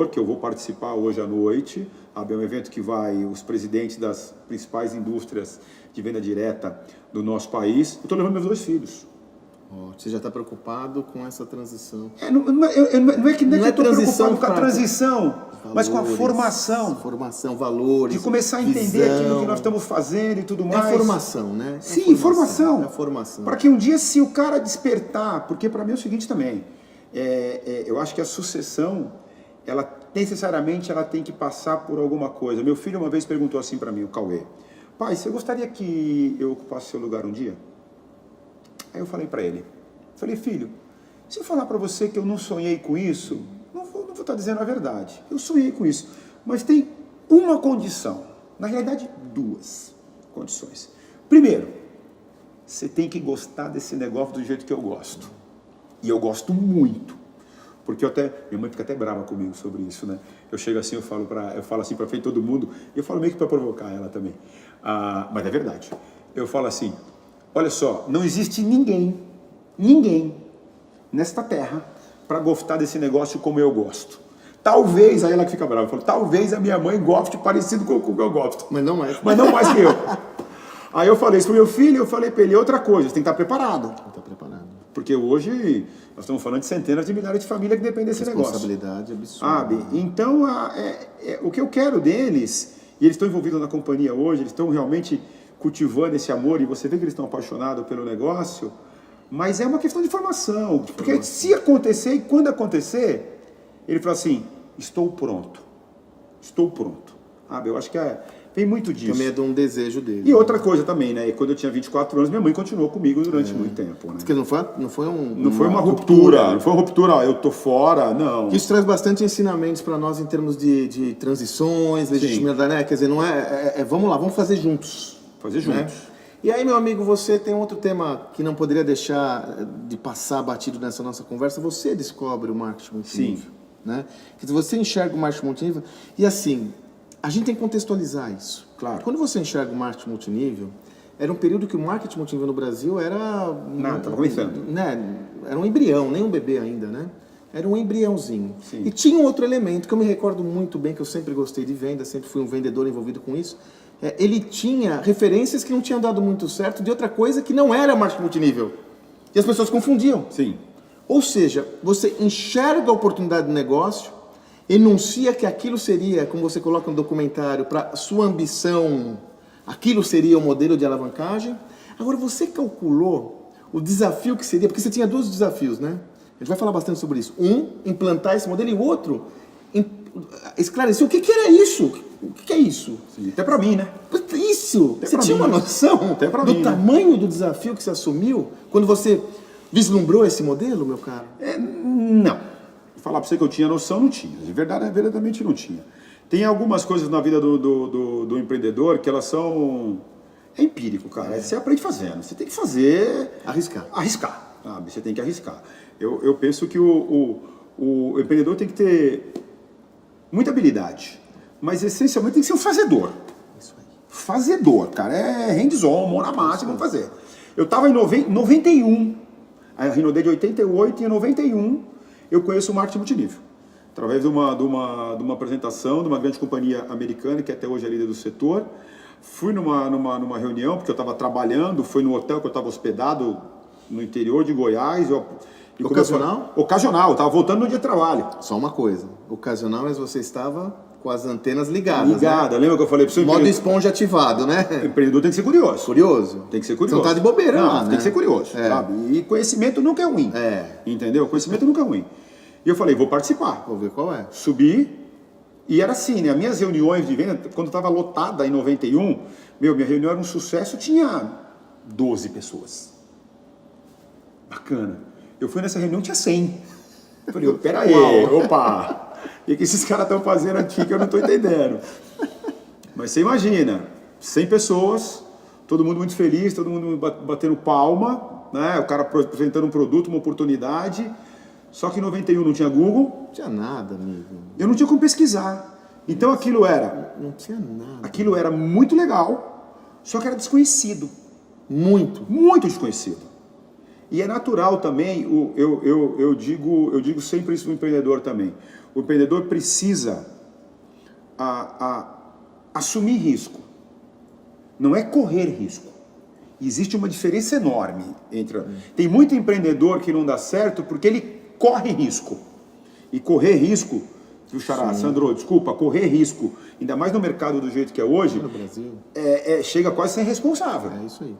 que eu vou participar hoje à noite. É um evento que vai os presidentes das principais indústrias de venda direta do nosso país. Eu estou levando meus 2 filhos. Você já está preocupado com essa transição? Não é que eu estou preocupado com a transição, valores, mas com a formação. Formação, valores. De começar a entender aquilo que nós estamos fazendo e tudo mais. É a formação, né? Sim, formação. É a formação. Para que um dia, se o cara despertar, porque para mim é o seguinte também, eu acho que a sucessão, ela necessariamente ela tem que passar por alguma coisa. Meu filho uma vez perguntou assim para mim, o Cauê: pai, você gostaria que eu ocupasse seu lugar um dia? Aí eu falei, filho, se eu falar para você que eu não sonhei com isso, não vou estar está dizendo a verdade. Eu sonhei com isso. Mas tem uma condição. Na realidade, duas condições. Primeiro, você tem que gostar desse negócio do jeito que eu gosto. E eu gosto muito. Porque minha mãe fica até brava comigo sobre isso, né? Eu chego assim, eu falo assim para frente de todo mundo, e eu falo meio que para provocar ela também. Mas é verdade. Eu falo assim, olha só, não existe ninguém nesta terra para gostar desse negócio como eu gosto. Talvez, aí ela que fica brava, eu falo, talvez a minha mãe goste parecido com o que eu gosto. Mas não mais. Mas não mais que eu. Aí eu falei isso pro meu filho, eu falei para ele, outra coisa, você tem que estar preparado. Está preparado. Porque hoje nós estamos falando de centenas de milhares de famílias que dependem desse negócio. Responsabilidade absurda. Sabe? Então, o que eu quero deles, e eles estão envolvidos na companhia hoje, eles estão realmente cultivando esse amor, e você vê que eles estão apaixonados pelo negócio, mas é uma questão de formação. Porque se acontecer, e quando acontecer, ele fala assim, estou pronto. Sabe? Eu acho que vem muito disso. Também é de um desejo dele. E outra coisa também, né? Quando eu tinha 24 anos, minha mãe continuou comigo durante muito tempo, né? Porque não foi uma ruptura. Não foi uma ruptura, ó, eu tô fora, não. Isso traz bastante ensinamentos para nós em termos de transições, legitimidade, né? Quer dizer, não vamos lá, vamos fazer juntos. Fazer juntos. Né? E aí, meu amigo, você tem outro tema que não poderia deixar de passar batido nessa nossa conversa. Você descobre o marketing multinível. Sim. Né? Quer dizer, você enxerga o marketing multinível e assim, a gente tem que contextualizar isso. Claro. Quando você enxerga o marketing multinível, era um período que o marketing multinível no Brasil era... Não, estava começando. Né? Era um embrião, nem um bebê ainda, né? Era um embriãozinho. Sim. E tinha um outro elemento que eu me recordo muito bem, que eu sempre gostei de venda, sempre fui um vendedor envolvido com isso. Ele tinha referências que não tinham dado muito certo de outra coisa que não era marketing multinível. E as pessoas confundiam. Sim. Ou seja, você enxerga a oportunidade de negócio, enuncia que aquilo seria, como você coloca no documentário, para sua ambição, aquilo seria o modelo de alavancagem. Agora, você calculou o desafio que seria, porque você tinha dois desafios, né? A gente vai falar bastante sobre isso. Um, implantar esse modelo, e o outro, esclarecer o que era isso. O que é isso? Sim. Até para mim, né? Isso! Você tinha uma noção do tamanho do desafio que você assumiu quando você vislumbrou esse modelo, meu caro? Não. Falar para você que eu tinha noção, não tinha. De verdade, verdadeiramente não tinha. Tem algumas coisas na vida do empreendedor que elas são... É empírico, cara. Você aprende fazendo. Você tem que fazer... Arriscar, sabe? Você tem que arriscar. Eu penso que o empreendedor tem que ter muita habilidade, mas essencialmente tem que ser um fazedor. Isso aí. Fazedor, cara. É hands-on, mão na massa, vamos fazer. Eu estava em 91, a Rinode de 88, e em 91 eu conheço o marketing multinível. Através de uma apresentação de uma grande companhia americana, que até hoje é líder do setor. Fui numa reunião, porque eu estava trabalhando, foi no hotel que eu estava hospedado no interior de Goiás. Ocasional? Ocasional, estava voltando no dia de trabalho. Só uma coisa, ocasional, mas você estava com as antenas ligadas, Ligada, né? Lembra que eu falei para você? Modo esponja ativado, né? O empreendedor tem que ser curioso. Curioso? Tem que ser curioso. Você não tá de bobeira, não, lá, né? Tem que ser curioso, sabe? E conhecimento nunca é ruim. Entendeu? Conhecimento nunca é ruim. E eu falei, vou participar. Vou ver qual é. Subi, e era assim, né? Minhas reuniões de venda, quando estava lotada em 91, minha reunião era um sucesso, tinha 12 pessoas. Bacana. Eu fui nessa reunião, tinha 100. Eu falei, peraí, opa, o que esses caras estão fazendo aqui que eu não estou entendendo? Mas você imagina, 100 pessoas, todo mundo muito feliz, todo mundo batendo palma, né? O cara apresentando um produto, uma oportunidade. Só que em 91 não tinha Google. Não tinha nada, amigo. Eu não tinha como pesquisar. Então aquilo era... Não tinha nada. Aquilo era muito legal, só que era desconhecido. Muito. Muito desconhecido. E é natural também, eu digo sempre isso do empreendedor também. O empreendedor precisa assumir risco. Não é correr risco. Existe uma diferença enorme entre... Tem muito empreendedor que não dá certo porque ele corre risco. E correr risco, viu, Xará? Sandro, desculpa, correr risco, ainda mais no mercado do jeito que é hoje, no Brasil, chega quase a ser irresponsável. É isso aí.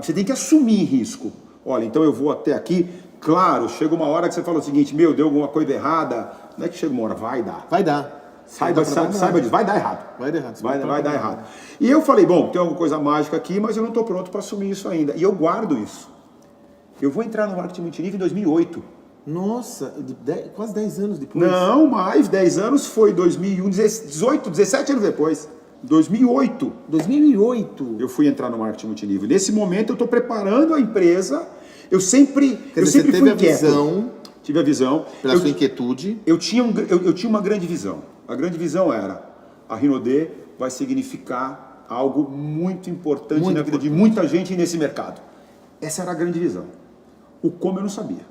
Você tem que assumir risco. Olha, então eu vou até aqui. Claro, chega uma hora que você fala o seguinte, deu alguma coisa errada. Não é que chega uma hora, vai dar. Vai dar. Saiba disso, vai dar errado. Vai dar errado. Vai dar errado. E eu falei, bom, tem alguma coisa mágica aqui, mas eu não estou pronto para assumir isso ainda. E eu guardo isso. Eu vou entrar no marketing multinível em 2008. Nossa, quase 10 anos depois. Não, mais 10 anos foi 2001, 18, 17 anos depois. 2008. 2008. Eu fui entrar no marketing multinível. Nesse momento eu estou preparando a empresa. Eu sempre Quer dizer, fui você teve a inquieto. visão, Tive a visão. pela sua inquietude. Eu tinha uma grande visão. A grande visão era: a Rinodê vai significar algo muito importante na vida de muita gente nesse mercado. Essa era a grande visão. O como eu não sabia.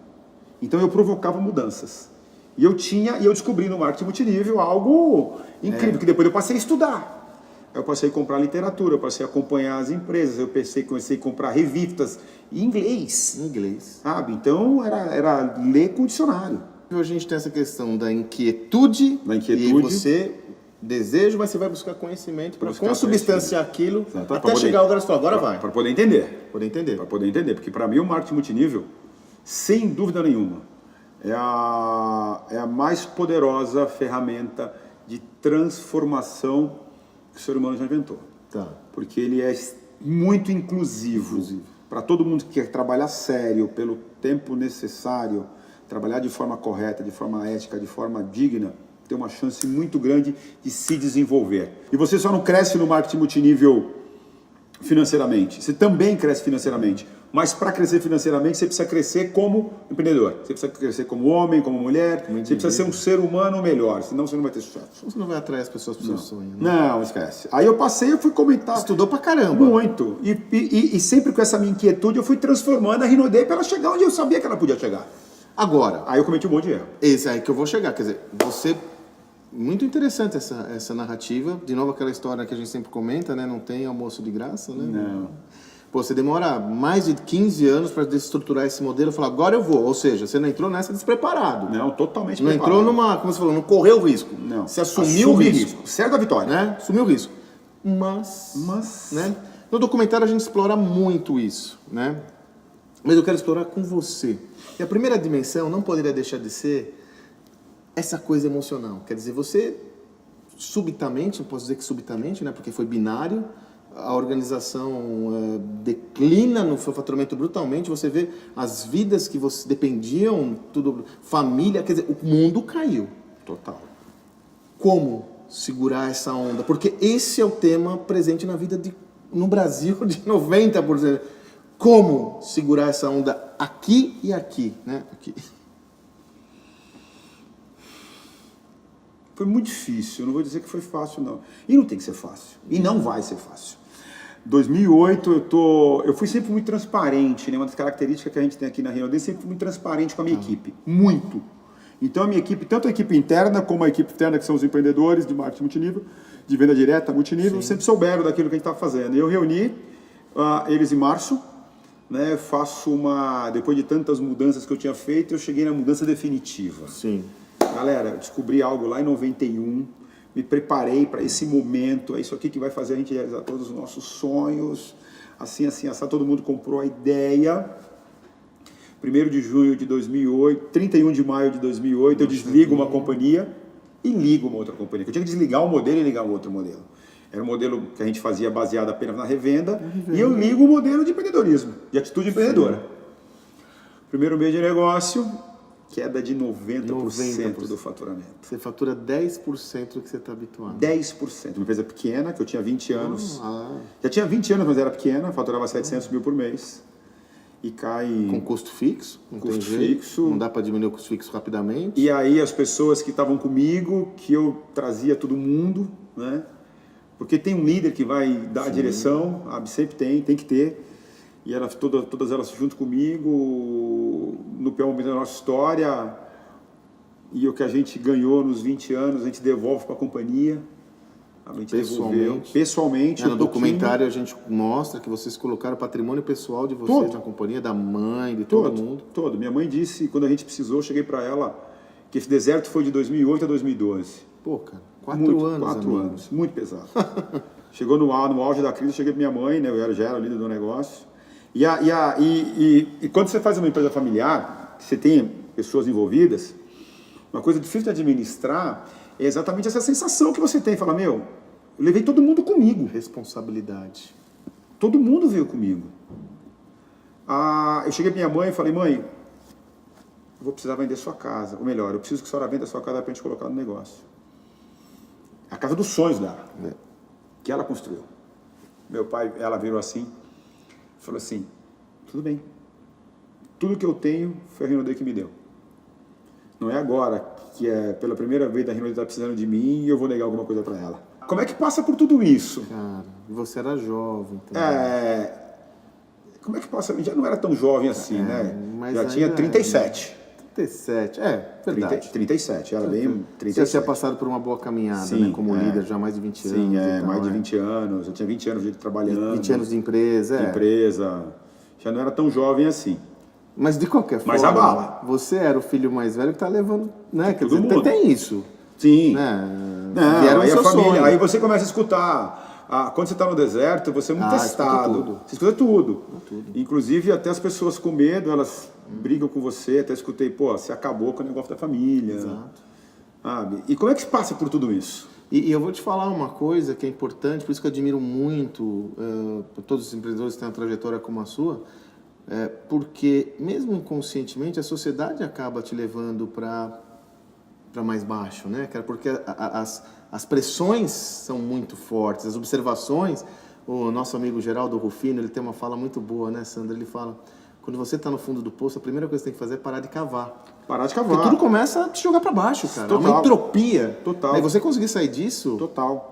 Então eu provocava mudanças. E eu descobri no marketing multinível algo incrível, que depois eu passei a estudar. Eu passei a comprar literatura, eu passei a acompanhar as empresas, comecei a comprar revistas em inglês. Sabe? Então era ler com dicionário. A gente tem essa questão da inquietude. E você deseja, mas você vai buscar conhecimento para consubstanciar aquilo até chegar ao lugar que você fala, agora vai. Para poder entender. Para poder entender. Porque para mim o marketing multinível, sem dúvida nenhuma, é a mais poderosa ferramenta de transformação que o ser humano já inventou. Tá. Porque ele é muito inclusivo. Para todo mundo que quer trabalhar sério, pelo tempo necessário, trabalhar de forma correta, de forma ética, de forma digna, tem uma chance muito grande de se desenvolver. E você só não cresce no marketing multinível financeiramente. Você também cresce financeiramente. Mas para crescer financeiramente, você precisa crescer como empreendedor. Você precisa crescer como homem, como mulher. Você precisa ser um ser humano melhor, senão você não vai ter sucesso. Você não vai atrair as pessoas para o seu sonho. Né? Não, esquece. Aí eu fui comentar. Estudou pra caramba. Muito. E sempre com essa minha inquietude, eu fui transformando a Rinodê para ela chegar onde eu sabia que ela podia chegar. Agora. Aí eu cometi um monte de erro. Esse aí que eu vou chegar. Quer dizer, você... Muito interessante essa narrativa. De novo, aquela história que a gente sempre comenta, né? Não tem almoço de graça, né? Não. Pô, você demora mais de 15 anos para desestruturar esse modelo e falar, agora eu vou. Ou seja, você não entrou nessa despreparado. Não, totalmente não preparado. Entrou numa, como você falou, não correu o risco. Não. Você assumiu o risco. Certo da vitória. Né? Assumiu o risco. Mas né? No documentário a gente explora muito isso, né? Mas eu quero explorar com você. E a primeira dimensão não poderia deixar de ser essa coisa emocional. Quer dizer, você subitamente, não posso dizer que subitamente, né? Porque foi binário, a organização declina no seu faturamento brutalmente, você vê as vidas que você dependiam, tudo, família, quer dizer, o mundo caiu. Total. Como segurar essa onda? Porque esse é o tema presente na vida no Brasil de 90%. Como segurar essa onda aqui e aqui, né? Aqui. Foi muito difícil, eu não vou dizer que foi fácil, não. E não tem que ser fácil. E não vai ser fácil. 2008 eu fui sempre muito transparente, né? Uma das características que a gente tem aqui na Rinodê, sempre fui muito transparente com a minha equipe. Muito. Então a minha equipe, tanto a equipe interna como a equipe externa, que são os empreendedores de marketing multinível, de venda direta, multinível, sempre souberam daquilo que a gente estava fazendo. Eu reuni eles em março, né? Depois de tantas mudanças que eu tinha feito, eu cheguei na mudança definitiva. Sim. Galera, eu descobri algo lá em 91, me preparei para esse momento, é isso aqui que vai fazer a gente realizar todos os nossos sonhos, assim, todo mundo comprou a ideia. 1º de junho de 2008, 31 de maio de 2008, eu desligo uma companhia e ligo uma outra companhia. Eu tinha que desligar um modelo e ligar um outro modelo. Era um modelo que a gente fazia baseado apenas na revenda, e eu ligo o modelo de empreendedorismo, de atitude empreendedora. Primeiro mês de negócio, queda de 90% do faturamento. Você fatura 10% do que você está habituado. 10%. Uma empresa pequena, que eu tinha 20 anos. Já tinha 20 anos, mas era pequena, faturava 700 mil por mês. E cai... Com custo fixo? Custo fixo. Não dá para diminuir o custo fixo rapidamente. E aí as pessoas que estavam comigo, que eu trazia todo mundo, né? Porque tem um líder que vai dar a direção, sempre tem que ter. E todas elas junto comigo, no pior momento da nossa história, e o que a gente ganhou nos 20 anos, a gente devolve para a companhia. A gente devolveu pessoalmente. No documentário a gente mostra que vocês colocaram o patrimônio pessoal de vocês na companhia, da mãe, de todo mundo. Todo. Minha mãe disse, quando a gente precisou, eu cheguei para ela, que esse deserto foi de 2008 a 2012. Pô, cara, 4 anos. 4 anos, muito pesado. Chegou no auge da crise, eu cheguei para minha mãe, né? Eu já era líder do negócio. E quando você faz uma empresa familiar, você tem pessoas envolvidas, uma coisa difícil de administrar é exatamente essa sensação que você tem. Fala, eu levei todo mundo comigo. Responsabilidade. Todo mundo veio comigo. Eu cheguei pra minha mãe e falei, mãe, eu vou precisar vender sua casa. Ou melhor, eu preciso que a senhora venda sua casa para a gente colocar no negócio. A casa dos sonhos dela, que ela construiu. Meu pai, ela virou assim, falou assim, tudo bem. Tudo que eu tenho foi a Rinode que me deu. Não é agora que pela primeira vez a Rinode está precisando de mim e eu vou negar alguma coisa para ela. Como é que passa por tudo isso? Cara, você era jovem. Como é que passa? Já não era tão jovem assim, né? Mas já tinha 37. 37, verdade. 37, era bem 37. Você tinha passado por uma boa caminhada, sim, né? Como líder, já mais de 20 anos. Sim, mais de 20 anos. Eu tinha 20 anos de trabalhando. 20 anos de empresa, De empresa. Já não era tão jovem assim. Mas de qualquer forma, Mas abala. Você era o filho mais velho que tá levando, né? Quer Todo dizer, mundo. tem isso. Sim. Né? Não, Vieram aí a seu família, sonho. aí você começa a escutar. Quando você está no deserto, você é muito testado. Escuta tudo. Você escuta tudo. Inclusive, até as pessoas com medo, elas brigam com você. Até escutei, pô, você acabou com o negócio da família. Exato. Sabe? E como é que se passa por tudo isso? E eu vou te falar uma coisa que é importante, por isso que eu admiro muito todos os empreendedores que têm uma trajetória como a sua, porque mesmo inconscientemente a sociedade acaba te levando para mais baixo, né, cara? Porque as pressões são muito fortes, as observações. O nosso amigo Geraldo Rufino, ele tem uma fala muito boa, né, Sandra? Ele fala, quando você está no fundo do poço, a primeira coisa que você tem que fazer é parar de cavar. Parar de cavar. Porque tudo começa a te jogar para baixo, cara. Total. É uma entropia. Total. E você conseguir sair disso... Total.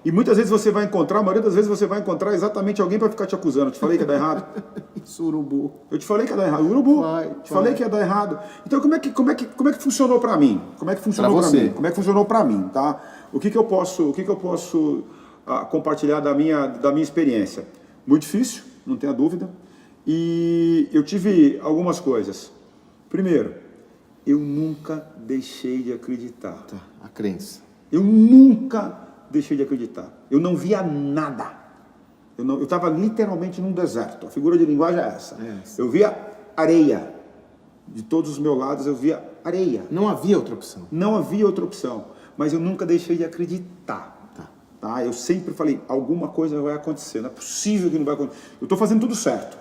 E muitas vezes você vai encontrar, a maioria das vezes você vai encontrar exatamente alguém para ficar te acusando. Eu te falei que ia dar errado? Isso, urubu. Eu te falei que ia dar errado. Urubu. Te falei que ia dar errado. Então como é que funcionou para mim? Como é que funcionou para mim? Como é que funcionou para mim, tá? O que eu posso compartilhar da minha experiência? Muito difícil, não tenha dúvida. E eu tive algumas coisas. Primeiro, eu nunca deixei de acreditar. Tá, a crença. Eu nunca deixei de acreditar. Eu não via nada. Eu estava literalmente num deserto. A figura de linguagem é essa. Eu via areia. De todos os meus lados eu via areia. Não havia outra opção. Não havia outra opção. Mas eu nunca deixei de acreditar. Tá? Eu sempre falei, alguma coisa vai acontecer. Não é possível que não vai acontecer. Eu estou fazendo tudo certo.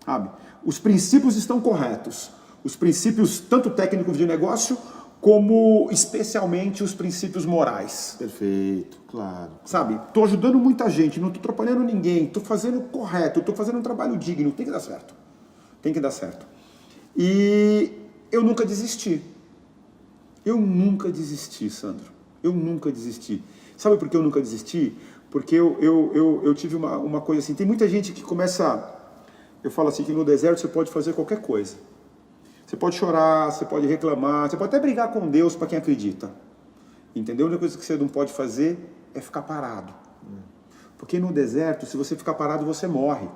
Sabe? Os princípios estão corretos. Os princípios, tanto técnicos de negócio, como especialmente os princípios morais. Perfeito, claro. Sabe? Estou ajudando muita gente, não estou atrapalhando ninguém, estou fazendo correto, estou fazendo um trabalho digno, tem que dar certo. Tem que dar certo. E eu nunca desisti. Eu nunca desisti, Sandro. Eu nunca desisti. Sabe por que eu nunca desisti? Porque eu tive uma coisa assim, tem muita gente que começa... Eu falo assim que no deserto você pode fazer qualquer coisa. Você pode chorar, você pode reclamar, você pode até brigar com Deus para quem acredita. Entendeu? A única coisa que você não pode fazer é ficar parado. Porque no deserto, se você ficar parado, você morre.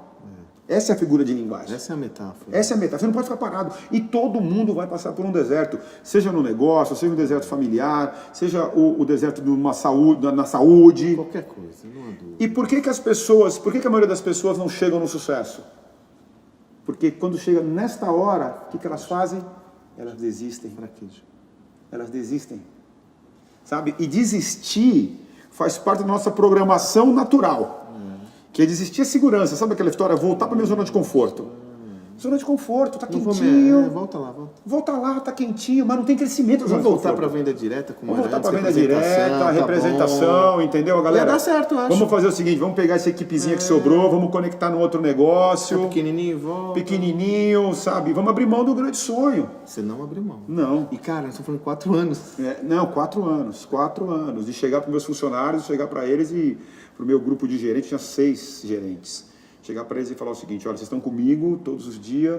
Essa é a figura de linguagem. Essa é a metáfora. Essa é a metáfora. Você não pode ficar parado. E todo mundo vai passar por um deserto. Seja no negócio, seja um deserto familiar, seja o deserto na saúde. Qualquer coisa, não há dúvida. E por que a maioria das pessoas não chegam no sucesso? Porque quando chega nesta hora, o que elas fazem? Elas desistem. Elas desistem. Sabe? E desistir faz parte da nossa programação natural. Que é desistir a segurança. Sabe aquela história? Voltar para a minha zona de conforto. Zona de conforto, tá quentinho. Volta lá. Volta lá, tá quentinho, mas não tem crescimento. Vamos voltar para a venda direta? Vamos voltar para a venda direta, representação, entendeu, galera? Ia dar certo, eu acho. Vamos fazer o seguinte, vamos pegar essa equipezinha que sobrou, vamos conectar no outro negócio. Pequenininho, volta. Pequenininho, sabe? Vamos abrir mão do grande sonho. Você não abriu mão. Não. E, cara, nós estamos falando 4 anos. Não, 4 anos. 4 anos. De chegar para os meus funcionários, chegar para eles e para o meu grupo de gerentes, tinha 6 gerentes. Chegar para eles e falar o seguinte, olha, vocês estão comigo todos os dias,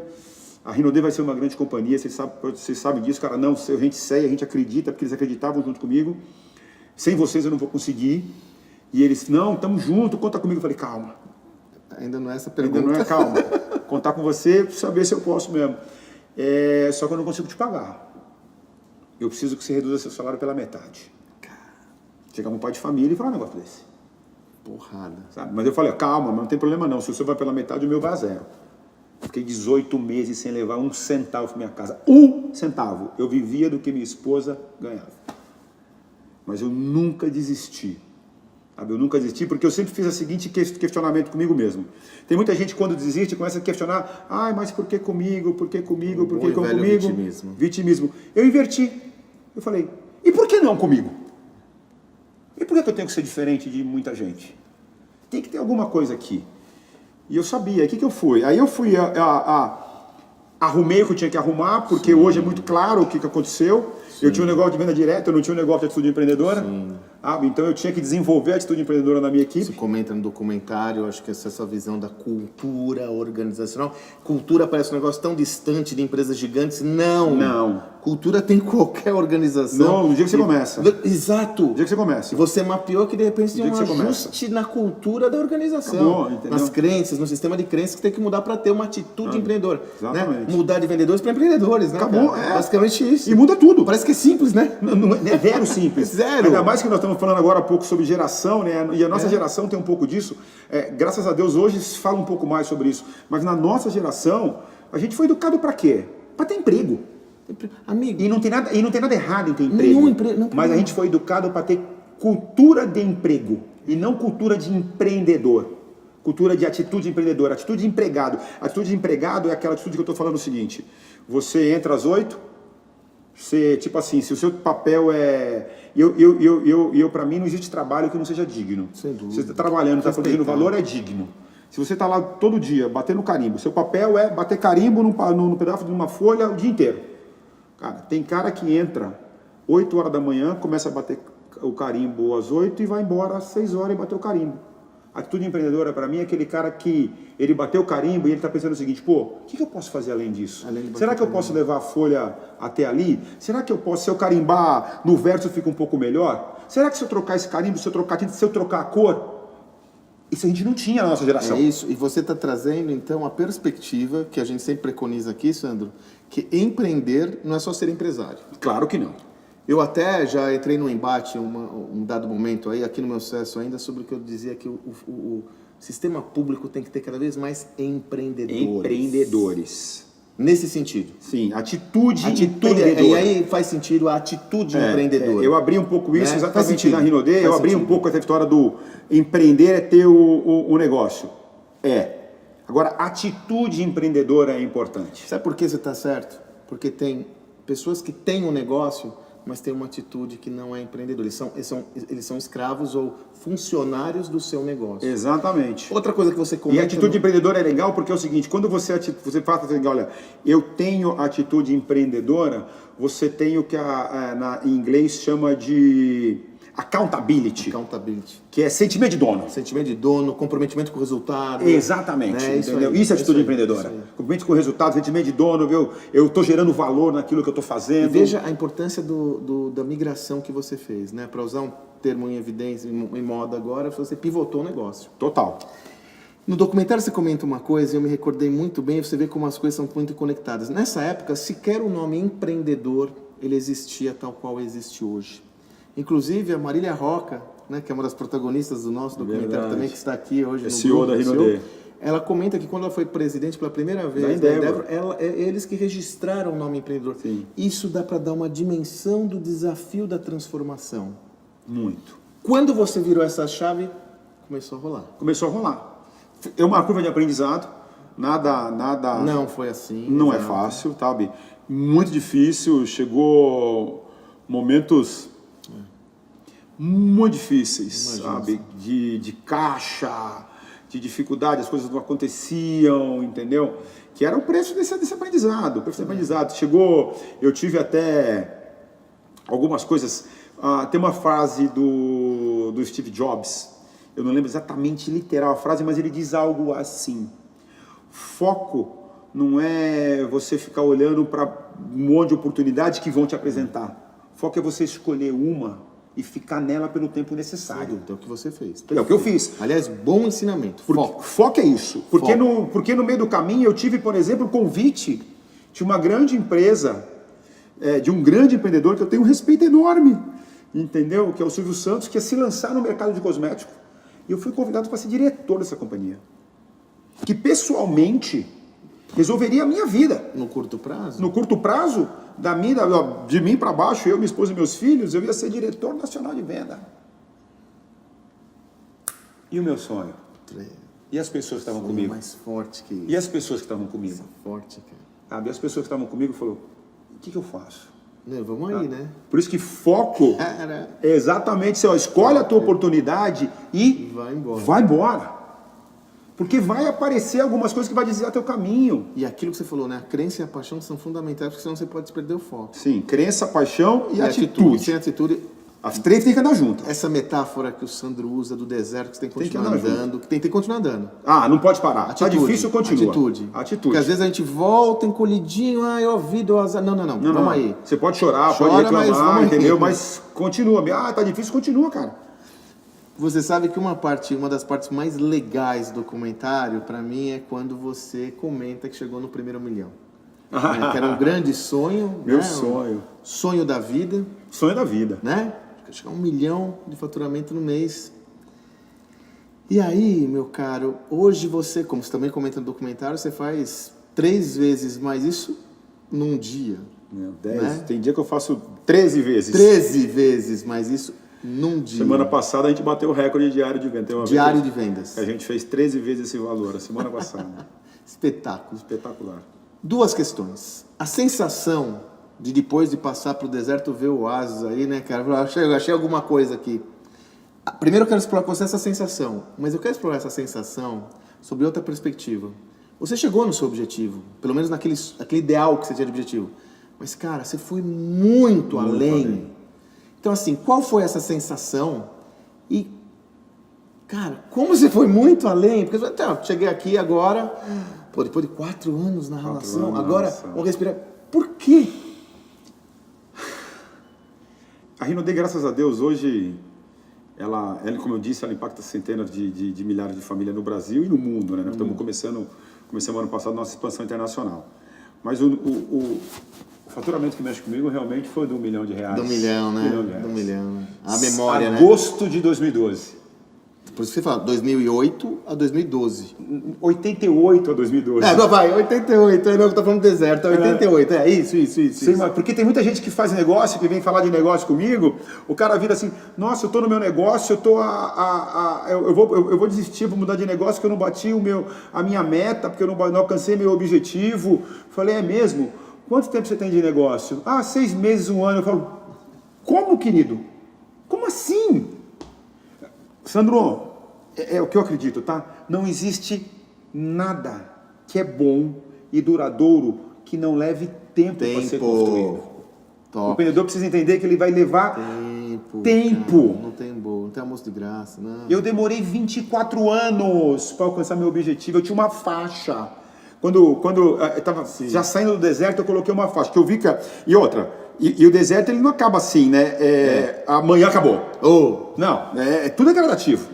a Rinode vai ser uma grande companhia, vocês sabem disso, cara, não, a gente segue, a gente acredita, porque eles acreditavam junto comigo, sem vocês eu não vou conseguir, e eles, não, estamos juntos, conta comigo, eu falei, calma. Ainda não é essa pergunta. Ainda não é calma, contar com você, saber se eu posso mesmo, só que eu não consigo te pagar, eu preciso que você reduza seu salário pela metade. Chegar um pai de família e falar um negócio desse. Porrada. Sabe? Mas eu falei, calma, mas não tem problema não. Se o senhor vai pela metade, o meu vai a 0. Fiquei 18 meses sem levar 1 centavo para minha casa. 1 centavo. Eu vivia do que minha esposa ganhava. Mas eu nunca desisti. Sabe? Eu nunca desisti, porque eu sempre fiz o seguinte questionamento comigo mesmo. Tem muita gente, quando desiste, começa a questionar, mas por que comigo? Por que comigo? Por que comigo? Vitimismo. Eu inverti. Eu falei, e por que não comigo? E por que eu tenho que ser diferente de muita gente? Tem que ter alguma coisa aqui. E eu sabia, o que eu fui? Aí eu fui, arrumei o que eu tinha que arrumar, porque hoje é muito claro o que aconteceu. Sim. Eu tinha um negócio de venda direta, eu não tinha um negócio de atitude empreendedora. Então eu tinha que desenvolver a atitude empreendedora na minha equipe. Você comenta no documentário, acho que essa visão da cultura organizacional. Cultura parece um negócio tão distante de empresas gigantes. Não. Cultura tem qualquer organização. Não, no dia que você começa. Exato. No dia que você começa. E você mapeou que de repente tem um ajuste na cultura da organização. Acabou, nas crenças, no sistema de crenças que tem que mudar para ter uma atitude empreendedora. Exatamente. Né? Mudar de vendedores para empreendedores, né? Acabou, basicamente isso. E muda tudo. Parece que é simples, né? Não, é zero simples. Zero. Ainda mais que nós estamos falando agora há pouco sobre geração, né? E a nossa geração tem um pouco disso. Graças a Deus hoje se fala um pouco mais sobre isso. Mas na nossa geração, a gente foi educado para quê? Para ter emprego. Amigo. E não tem nada errado em ter emprego. Mas a gente foi educado para ter cultura de emprego e não cultura de empreendedor. Cultura de atitude empreendedora, atitude de empregado. Atitude de empregado é aquela atitude que eu estou falando o seguinte: você entra às 8, você, tipo assim, se o seu papel é... para mim não existe trabalho que não seja digno. Sem dúvida. Você está trabalhando, está produzindo valor, é digno. Se você está lá todo dia batendo carimbo, seu papel é bater carimbo num pedaço de uma folha o dia inteiro. Cara, tem cara que entra 8 horas da manhã, começa a bater o carimbo às 8 e vai embora às 6 horas e bater o carimbo. A atitude empreendedora para mim é aquele cara que ele bateu o carimbo e ele está pensando o seguinte: o que eu posso fazer além disso? Será que eu posso levar a folha até ali? Será que eu posso, se eu carimbar no verso fica um pouco melhor? Será que se eu trocar esse carimbo, se eu trocar a tinta, se eu trocar a cor? Isso a gente não tinha na nossa geração. É isso, e você está trazendo então a perspectiva que a gente sempre preconiza aqui, Sandro, que empreender não é só ser empresário. Claro que não. Eu até já entrei num embate um dado momento aí, aqui no meu sucesso ainda, sobre o que eu dizia que o sistema público tem que ter cada vez mais empreendedores. Nesse sentido. Sim, atitude empreendedora. E aí faz sentido a atitude empreendedora. Eu abri um pouco isso exatamente na Rinode, eu abri um pouco essa história do empreender é ter o negócio. Agora, atitude empreendedora é importante. Sabe por que você está certo? Porque tem pessoas que têm um negócio, mas têm uma atitude que não é empreendedora. Eles são escravos ou funcionários do seu negócio. Exatamente. Outra coisa que você comenta... E a atitude empreendedora é legal porque é o seguinte: quando você fala assim, olha, eu tenho atitude empreendedora, você tem o que em inglês chama de accountability. Que é sentimento de dono. Sentimento de dono, comprometimento com o resultado. Exatamente. Né? Isso é atitude empreendedora. Comprometimento com o resultado, sentimento de dono, eu estou gerando valor naquilo que eu estou fazendo. E veja a importância da migração que você fez, né? Para usar um termo em evidência, em moda agora, você pivotou o negócio. Total. No documentário você comenta uma coisa, e eu me recordei muito bem, você vê como as coisas são muito conectadas. Nessa época, sequer o nome empreendedor, ele existia tal qual existe hoje. Inclusive, a Marília Roca, né, que é uma das protagonistas do nosso documentário também, que está aqui hoje no CEO da Rinode. Ela comenta que quando ela foi presidente pela primeira vez da Endeavor, eles que registraram o nome empreendedor. Sim. Isso dá para dar uma dimensão do desafio da transformação. Muito. Quando você virou essa chave, começou a rolar. Começou a rolar. É uma curva de aprendizado, nada... Não foi assim. Não é fácil, sabe? Muito difícil, chegou momentos... muito difíceis, sabe? De caixa, de dificuldade, as coisas não aconteciam, entendeu? Que era o preço desse aprendizado. Chegou, eu tive até algumas coisas. Tem uma frase do Steve Jobs, eu não lembro exatamente literal a frase, mas ele diz algo assim: foco não é você ficar olhando para um monte de oportunidades que vão te apresentar. Foco é você escolher uma e ficar nela pelo tempo necessário. É o que você fez. É o que eu fiz. Aliás, bom ensinamento. Foco é isso. Porque no meio do caminho eu tive, por exemplo, o convite de uma grande empresa, de um grande empreendedor que eu tenho um respeito enorme, entendeu? Que é o Silvio Santos, que ia se lançar no mercado de cosmético. E eu fui convidado para ser diretor dessa companhia. Que pessoalmente resolveria a minha vida. No curto prazo? No curto prazo, de mim para baixo, eu, minha esposa e meus filhos, eu ia ser diretor nacional de venda. E o meu sonho? E as pessoas que estavam comigo? mais forte que isso. E as pessoas que estavam comigo? Forte, cara. Sabe? E as pessoas que estavam comigo falaram, o que eu faço? Não, vamos aí, né? Por isso que foco Cara. é exatamente isso. Escolhe a tua oportunidade e Vai embora. vai embora. Porque vai aparecer algumas coisas que vai desviar teu caminho. E aquilo que você falou, né? A crença e a paixão são fundamentais, porque senão você pode perder o foco. Sim, crença, paixão e E atitude. Sem atitude. As três têm que andar juntas. Essa metáfora que o Sandro usa do deserto, que você tem que continuar andar andando, que tem que continuar andando. Ah, não pode parar. Tá Atitude, difícil, continua. Atitude. Atitude. Porque às vezes a gente volta encolhidinho, eu ouvido azar. Não, vamos aí. Você pode chorar, Chora, pode mas reclamar, vamos entendeu? aí. Mas continua. Ah, tá difícil, continua, cara. Você sabe que uma das partes mais legais do documentário, pra mim, é quando você comenta que chegou no primeiro milhão. Né? Que era um grande sonho. Meu né? sonho. Sonho da vida, Sonho da vida. né? Chegar a 1 milhão de faturamento no mês. E aí, meu caro, hoje você, como você também comenta no documentário, você faz 3 vezes mais isso num dia. 10. Né? Tem dia que eu faço 13 vezes. 13 vezes mais isso num dia. Semana passada a gente bateu o recorde diário de venda. Tem uma Diário vez de vendas. que a gente fez 13 vezes esse valor, a semana passada. Espetáculo. Espetacular. 2 questões. A sensação de depois de passar pro deserto ver o oásis aí, né, cara? Eu achei alguma coisa aqui. Primeiro eu quero explorar com você essa sensação, mas eu quero explorar essa sensação sobre outra perspectiva. Você chegou no seu objetivo, pelo menos aquele ideal que você tinha de objetivo. Mas, cara, você foi muito além. Então, assim, qual foi essa sensação? E, cara, como você foi muito além? Porque eu cheguei aqui agora, pô, depois de 4 anos na relação, agora vamos respirar. Por quê? A Rinode, graças a Deus, hoje, ela, como eu disse, ela impacta centenas de milhares de famílias no Brasil e no mundo, né? Nós estamos começamos ano passado nossa expansão internacional. Mas o faturamento que mexe comigo realmente foi de R$1 milhão. Do milhão, né? Do milhão. A memória, né? Agosto de 2012. Por isso que você fala, 2008 a 2012. 88 a 2012. Vai, 88, eu não tô falando deserto, é 88, isso. Sim, mas porque tem muita gente que faz negócio, que vem falar de negócio comigo, o cara vira assim, nossa, eu tô no meu negócio, eu vou desistir, vou mudar de negócio, porque eu não bati a minha meta, porque eu não alcancei meu objetivo. Falei, é mesmo? Quanto tempo você tem de negócio? 6 meses, 1 ano. Eu falo, como, querido? Como assim? Sandro, é o que eu acredito, tá? Não existe nada que é bom e duradouro que não leve tempo para ser construído. Top. O empreendedor precisa entender que ele vai levar tempo. Cara, não tem almoço de graça, não. Eu demorei 24 anos para alcançar meu objetivo. Eu tinha uma faixa. Quando eu estava já saindo do deserto, eu coloquei uma faixa. Que eu vi que... E outra... E o deserto, ele não acaba assim, né? Amanhã acabou. Não, tudo é gradativo.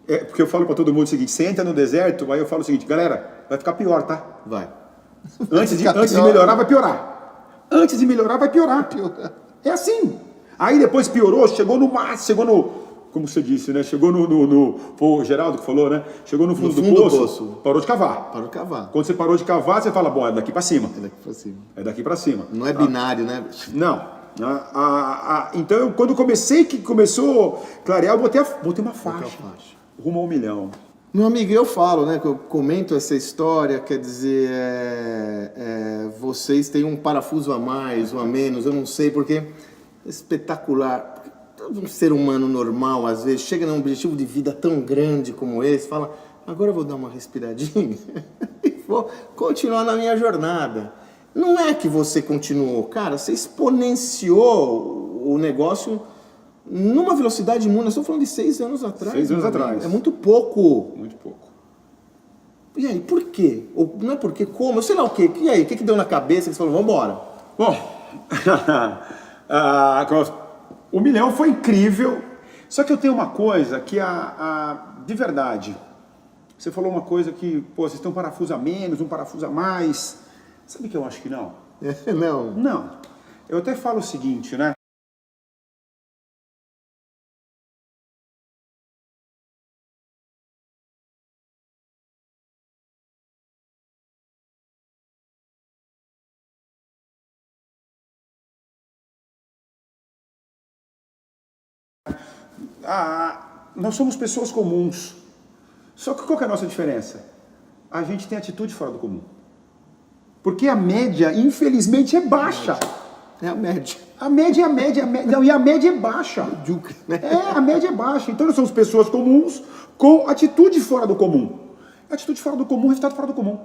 Porque eu falo para todo mundo o seguinte, você entra no deserto, aí eu falo o seguinte, galera, vai ficar pior, tá? Vai. Antes de melhorar, vai piorar. Antes de melhorar, vai piorar. É assim. Aí depois piorou, chegou no máximo, como você disse, né? Chegou foi o Geraldo que falou, né? Chegou no fundo do poço, parou de cavar. Parou de cavar. Quando você parou de cavar, você fala, bom, é daqui para cima. É daqui para cima. Não é binário, né? Não. Então, quando começou a clarear, eu botei uma faixa. Rumo a 1 milhão. Meu amigo, eu falo, né? Que eu comento essa história, quer dizer, vocês têm um parafuso a mais, um a menos, eu não sei, porque é espetacular. Um ser humano normal, às vezes, chega num objetivo de vida tão grande como esse, fala, agora eu vou dar uma respiradinha e vou continuar na minha jornada. Não é que você continuou, cara, você exponenciou o negócio numa velocidade muito. Nós estamos falando de 6 anos atrás. 6 anos atrás. É muito pouco. Muito pouco. E aí, por quê? Ou não é por quê, como? Eu sei lá o quê. E aí, o que deu na cabeça que você falou, vamos embora? Bom, 1 milhão foi incrível. Só que eu tenho uma coisa que de verdade, você falou uma coisa que, pô, vocês têm um parafuso a menos, um parafuso a mais. Sabe que eu acho que não? Não. Não. Eu até falo o seguinte, né? nós somos pessoas comuns. Só que qual que é a nossa diferença? A gente tem atitude fora do comum. Porque a média, infelizmente, é baixa. É a média. A média é a média. Não, e a média é baixa. Medíocre, né? A média é baixa. Então nós somos pessoas comuns com atitude fora do comum. Atitude fora do comum, resultado fora do comum.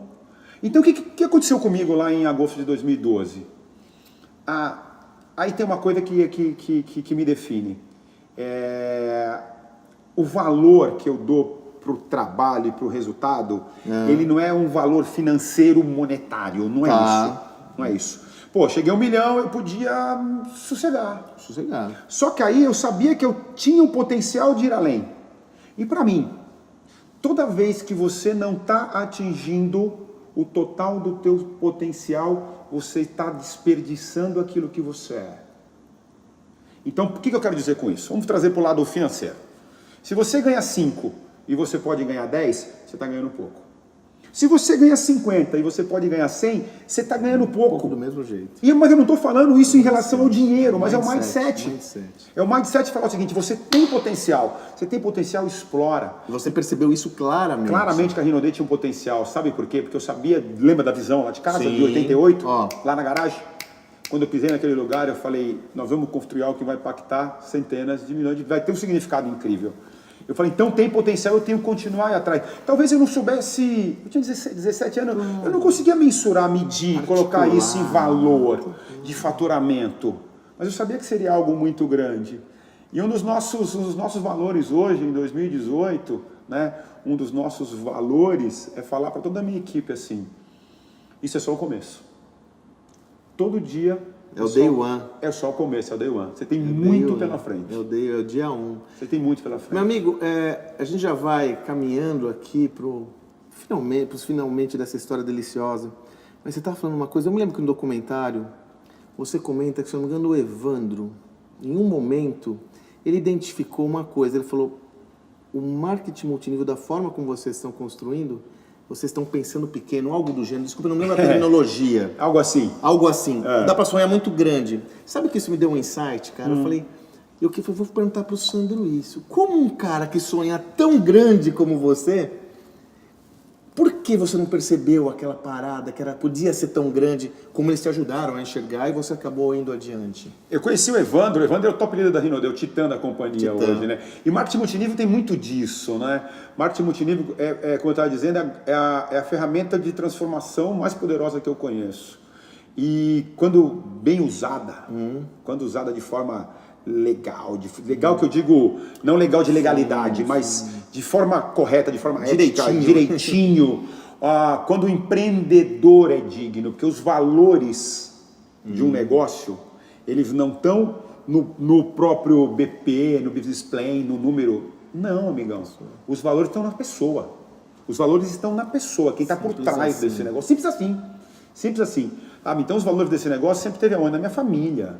Então o que aconteceu comigo lá em agosto de 2012? Aí tem uma coisa que me define. O valor que eu dou para o trabalho e para o resultado, ele não é um valor financeiro monetário, não é isso. Não é isso. Pô, cheguei a 1 milhão, eu podia sossegar. Só que aí eu sabia que eu tinha o potencial de ir além. E para mim, toda vez que você não está atingindo o total do teu potencial, você está desperdiçando aquilo que você é. Então, o que eu quero dizer com isso? Vamos trazer para o lado financeiro. Se você ganha 5 e você pode ganhar 10, você está ganhando pouco. Se você ganha 50 e você pode ganhar 100, você está ganhando pouco. Do mesmo jeito. Mas eu não estou falando isso em relação ao dinheiro, mas é o mindset. Mindset. É o mindset falar o seguinte, você tem potencial. Você tem potencial, explora. E você percebeu isso claramente. Claramente que a Rinode tinha um potencial. Sabe por quê? Porque eu sabia, lembra da visão lá de casa, Sim. de 88? Ó. Lá na garagem? Quando eu pisei naquele lugar, eu falei, nós vamos construir algo que vai impactar centenas de milhões, vai ter um significado incrível. Eu falei, então tem potencial, eu tenho que continuar aí atrás. Talvez eu não soubesse, eu tinha 17 anos, eu não conseguia mensurar, medir, colocar isso em valor de faturamento. Mas eu sabia que seria algo muito grande. E um dos nossos valores hoje, em 2018, né, um dos nossos valores é falar para toda a minha equipe assim, isso é só o começo. Todo dia... É o day one. É só o começo, é o day one. Você tem muito pela frente. É o dia 1. Você tem muito pela frente. Meu amigo, a gente já vai caminhando aqui pros finalmente dessa história deliciosa. Mas você estava falando uma coisa, eu me lembro que no documentário você comenta que, se não me engano, o Evandro, em um momento, ele identificou uma coisa. Ele falou, o marketing multinível, da forma como vocês estão construindo, vocês estão pensando pequeno, algo do gênero. Desculpa, não me lembro a terminologia. Algo assim. Algo assim. Dá pra sonhar muito grande. Sabe que isso me deu um insight, cara? Eu falei, vou perguntar pro Sandro isso. Como um cara que sonha tão grande como você, por que você não percebeu aquela parada que podia ser tão grande, como eles te ajudaram a enxergar e você acabou indo adiante? Eu conheci o Evandro é o top líder da Rinode, é o titã da companhia hoje, né? E marketing multinível tem muito disso, né? Marketing multinível, como eu estava dizendo, é a ferramenta de transformação mais poderosa que eu conheço. E quando bem usada, quando usada de forma legal, legal que eu digo, não legal de legalidade, mas de forma correta, de forma ética, direitinho. Quando o empreendedor é digno, porque os valores de um negócio, eles não estão no próprio BP, no business plan, no número. Não, amigão. Os valores estão na pessoa. Os valores estão na pessoa, quem está por trás desse negócio. Simples assim. Simples assim. Então os valores desse negócio sempre teve aonde? Na minha família.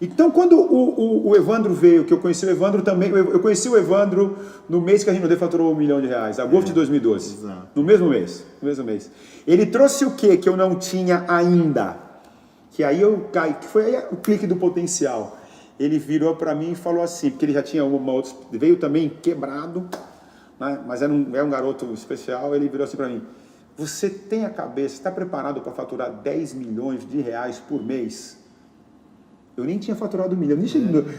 Então, quando o Evandro veio, que eu conheci o Evandro também, eu conheci o Evandro no mês que a Rinode faturou R$1 milhão, agosto de 2012. Exato. No mesmo mês. Ele trouxe o quê que eu não tinha ainda? Que aí eu caí, que foi aí o clique do potencial. Ele virou para mim e falou assim, porque ele já tinha uma outra, veio também quebrado, né? Mas era um garoto especial, ele virou assim para mim, você tem a cabeça, está preparado para faturar R$10 milhões por mês? Eu nem tinha faturado 1 milhão.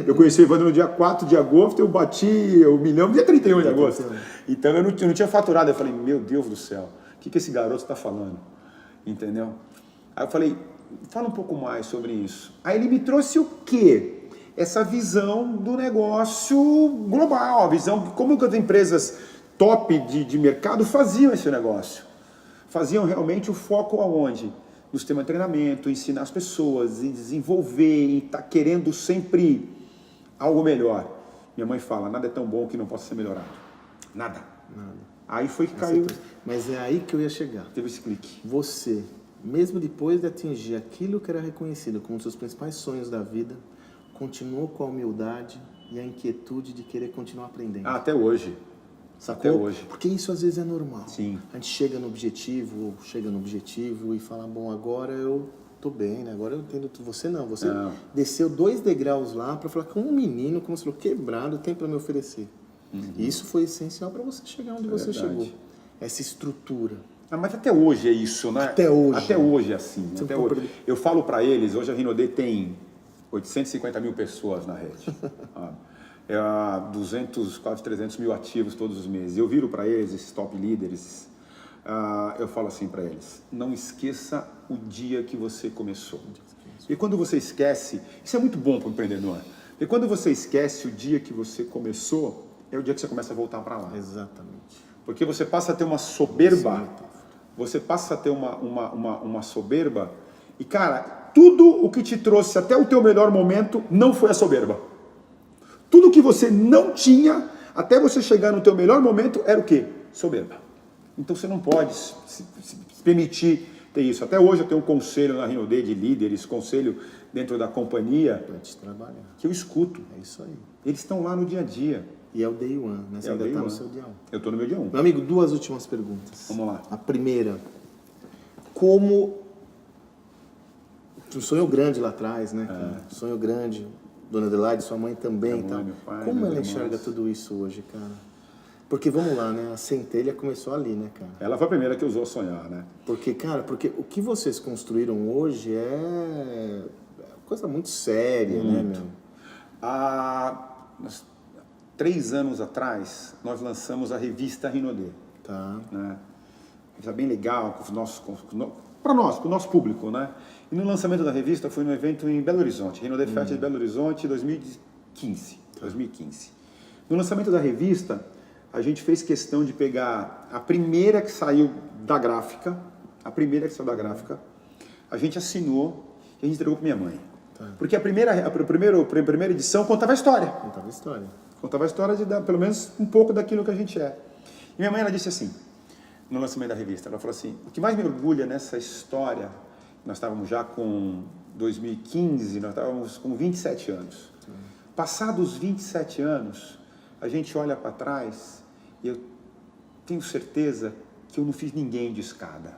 Eu conheci o Evandro no dia 4 de agosto, eu bati o 1 milhão no dia 31 de agosto. Então eu não tinha faturado. Eu falei, meu Deus do céu, o que esse garoto está falando? Entendeu? Aí eu falei, fala um pouco mais sobre isso. Aí ele me trouxe o quê? Essa visão do negócio global, a visão de como que as empresas top de mercado faziam esse negócio. Faziam realmente o foco aonde? No sistema de treinamento, ensinar as pessoas, desenvolver e estar querendo sempre algo melhor. Minha mãe fala, nada é tão bom que não possa ser melhorado. Nada. Aí foi que caiu. Mas é aí que eu ia chegar. Teve esse clique. Você, mesmo depois de atingir aquilo que era reconhecido como um dos seus principais sonhos da vida, continuou com a humildade e a inquietude de querer continuar aprendendo. Até hoje. Sacou? Até hoje. Porque isso às vezes é normal. Sim. A gente chega no objetivo e fala, bom, agora eu tô bem, né? Agora eu entendo tudo. Você não, você desceu 2 degraus lá para falar com um menino, como você falou, quebrado, tem para me oferecer. E isso foi essencial para você chegar onde você verdade. chegou. Essa estrutura. Mas até hoje é isso, né? Até hoje. Até hoje é assim. Você Até não pode hoje. Eu falo para eles, hoje a Rinode tem 850 mil pessoas na rede. Sabe? É 200, quase 300 mil ativos todos os meses. Eu viro para eles, esses top líderes, eu falo assim para eles, não esqueça o dia que você começou. E quando você esquece, isso é muito bom para o empreendedor, e quando você esquece o dia que você começou, é o dia que você começa a voltar para lá. Exatamente. Porque você passa a ter uma soberba, você passa a ter uma soberba, e cara, tudo o que te trouxe até o teu melhor momento não foi a soberba. Tudo que você não tinha até você chegar no teu melhor momento era o quê? Soberba. Então você não pode se permitir ter isso. Até hoje eu tenho um conselho na Rinode de líderes, conselho dentro da companhia, Para te trabalhar. que eu escuto. É isso aí. Eles estão lá no dia a dia. E é o day one, né? Você ainda está no seu dia 1. Eu estou no meu dia 1. Meu amigo, 2 últimas perguntas. Vamos lá. A primeira, como... Um sonho grande lá atrás, né? Cara? Sonho grande. Dona Adelaide, sua mãe também. Minha mãe, meu pai, como meus ela irmãos. enxerga tudo isso hoje, cara? Porque, vamos lá, né? A centelha começou ali, né, cara? Ela foi a primeira que usou sonhar, né? Porque, cara, o que vocês construíram hoje é coisa muito séria, né, meu? Há 3 anos atrás, nós lançamos a revista Rinode. Tá. Né? Revista bem legal, para nós, para o nosso público, né? E no lançamento da revista foi no evento em Belo Horizonte, Rinode Fest de Belo Horizonte, 2015. No lançamento da revista, a gente fez questão de pegar a primeira que saiu da gráfica, a gente assinou e a gente entregou para minha mãe. Tá. Porque a primeira edição contava a história. Contava a história. Contava a história de dar pelo menos um pouco daquilo que a gente é. E minha mãe, ela disse assim, no lançamento da revista, ela falou assim, o que mais me orgulha nessa história, nós estávamos já com 2015, nós estávamos com 27 anos. Passados 27 anos, a gente olha para trás e eu tenho certeza que eu não fiz ninguém de escada.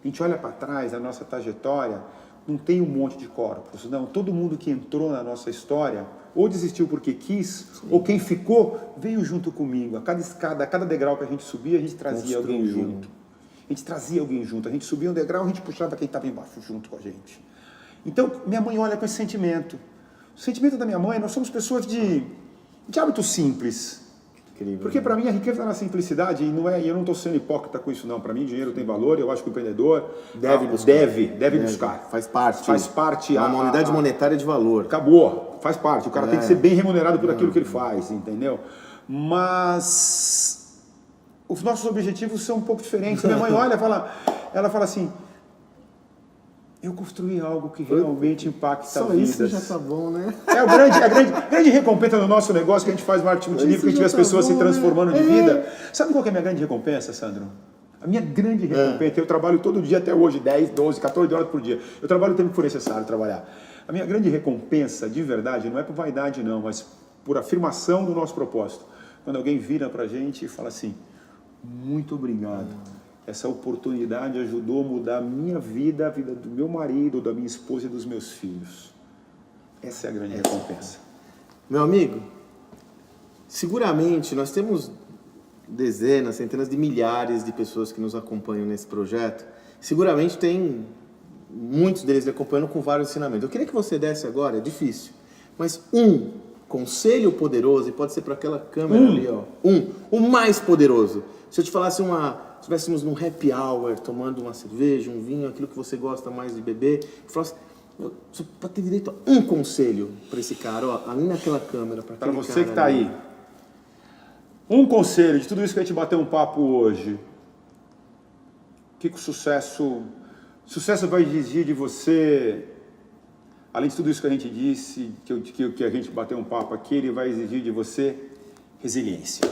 A gente olha para trás, a nossa trajetória, não tem um monte de corpos, não. Todo mundo que entrou na nossa história, ou desistiu porque quis, ou quem ficou, veio junto comigo. A cada escada, a cada degrau que a gente subia, a gente trazia alguém junto. A gente trazia alguém junto. A gente subia um degrau, a gente puxava quem estava embaixo junto com a gente. Então, minha mãe olha com esse sentimento. O sentimento da minha mãe, nós somos pessoas de hábitos simples. Incrível, Porque né? para mim a riqueza está na simplicidade, e eu não estou sendo hipócrita com isso não. Para mim dinheiro tem valor, eu acho que o empreendedor deve buscar. Faz parte. Faz parte. É uma unidade monetária de valor. Acabou, faz parte. O cara tem que ser bem remunerado por aquilo que ele faz, entendeu? Mas os nossos objetivos são um pouco diferentes. Minha mãe olha, ela fala assim, eu construí algo que realmente impacta Só vidas. isso já tá bom, né? É a grande recompensa do nosso negócio que a gente faz marketing multinível, que a gente vê as pessoas se transformando de vida. Sabe qual que é a minha grande recompensa, Sandro? A minha grande recompensa, eu trabalho todo dia até hoje, 10, 12, 14 horas por dia. Eu trabalho o tempo que for necessário trabalhar. A minha grande recompensa, de verdade, não é por vaidade não, mas por afirmação do nosso propósito. Quando alguém vira pra gente e fala assim, muito obrigado. Essa oportunidade ajudou a mudar a minha vida, a vida do meu marido, da minha esposa e dos meus filhos. Essa é a grande recompensa. Meu amigo, seguramente nós temos dezenas, centenas de milhares de pessoas que nos acompanham nesse projeto. Seguramente tem muitos deles acompanhando com vários ensinamentos. Eu queria que você desse agora, é difícil, mas um conselho poderoso, e pode ser para aquela câmera ali, ó. O mais poderoso. Se eu te falasse se estivéssemos num happy hour, tomando uma cerveja, um vinho, aquilo que você gosta mais de beber, eu falasse, você pode ter direito a um conselho para esse cara, ó, ali naquela câmera, para você que está aí. Um conselho de tudo isso que a gente bateu um papo hoje. O que o sucesso vai exigir de você? Além de tudo isso que a gente disse, que a gente bateu um papo aqui, ele vai exigir de você resiliência.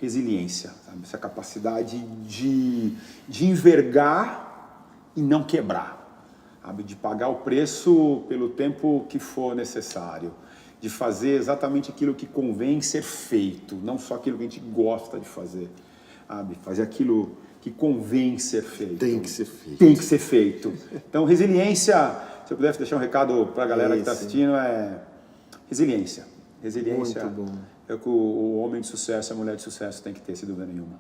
Resiliência, sabe? Essa capacidade de envergar e não quebrar, sabe? De pagar o preço pelo tempo que for necessário, de fazer exatamente aquilo que convém ser feito, não só aquilo que a gente gosta de fazer, sabe? Fazer aquilo que convém ser feito. Tem que ser feito. Tem que ser feito. Então, resiliência, se eu pudesse deixar um recado para a galera que está assistindo, é resiliência. Resiliência Muito bom. é o que o homem de sucesso, a mulher de sucesso tem que ter, sem dúvida nenhuma.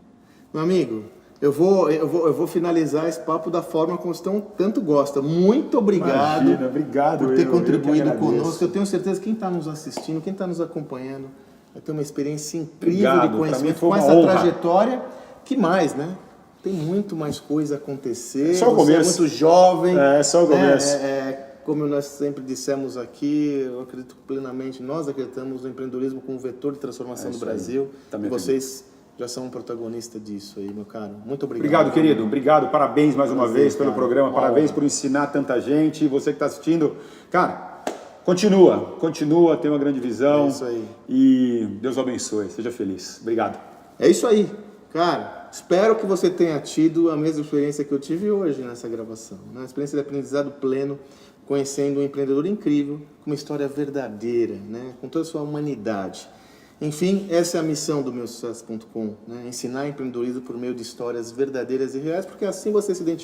Meu amigo, eu vou finalizar esse papo da forma como você tanto gosta. Muito obrigado, Imagina, obrigado por ter eu contribuído que agradeço. conosco. Eu tenho certeza que quem está nos assistindo, quem está nos acompanhando, vai ter uma experiência incrível Obrigado, de pra mim conhecimento foi com uma essa honra. trajetória. Que mais, né? Tem muito mais coisa a acontecer. É só o Você começo. é muito jovem. É só o começo. Como nós sempre dissemos aqui, eu acredito plenamente, nós acreditamos no empreendedorismo como vetor de transformação do isso aí. Brasil. Também E vocês já são um protagonista disso aí, meu caro. Muito obrigado. Obrigado, querido. Obrigado. Parabéns mais uma Prazer, vez pelo cara. programa. Uma Parabéns honra. por ensinar tanta gente. Você que está assistindo, cara, continua, tem uma grande visão. É isso aí. E Deus o abençoe. Seja feliz. Obrigado. É isso aí, cara. Espero que você tenha tido a mesma experiência que eu tive hoje nessa gravação. Né? Uma experiência de aprendizado pleno, conhecendo um empreendedor incrível, com uma história verdadeira, né? Com toda a sua humanidade. Enfim, essa é a missão do meusucesso.com, né? Ensinar empreendedorismo por meio de histórias verdadeiras e reais, porque assim você se identifica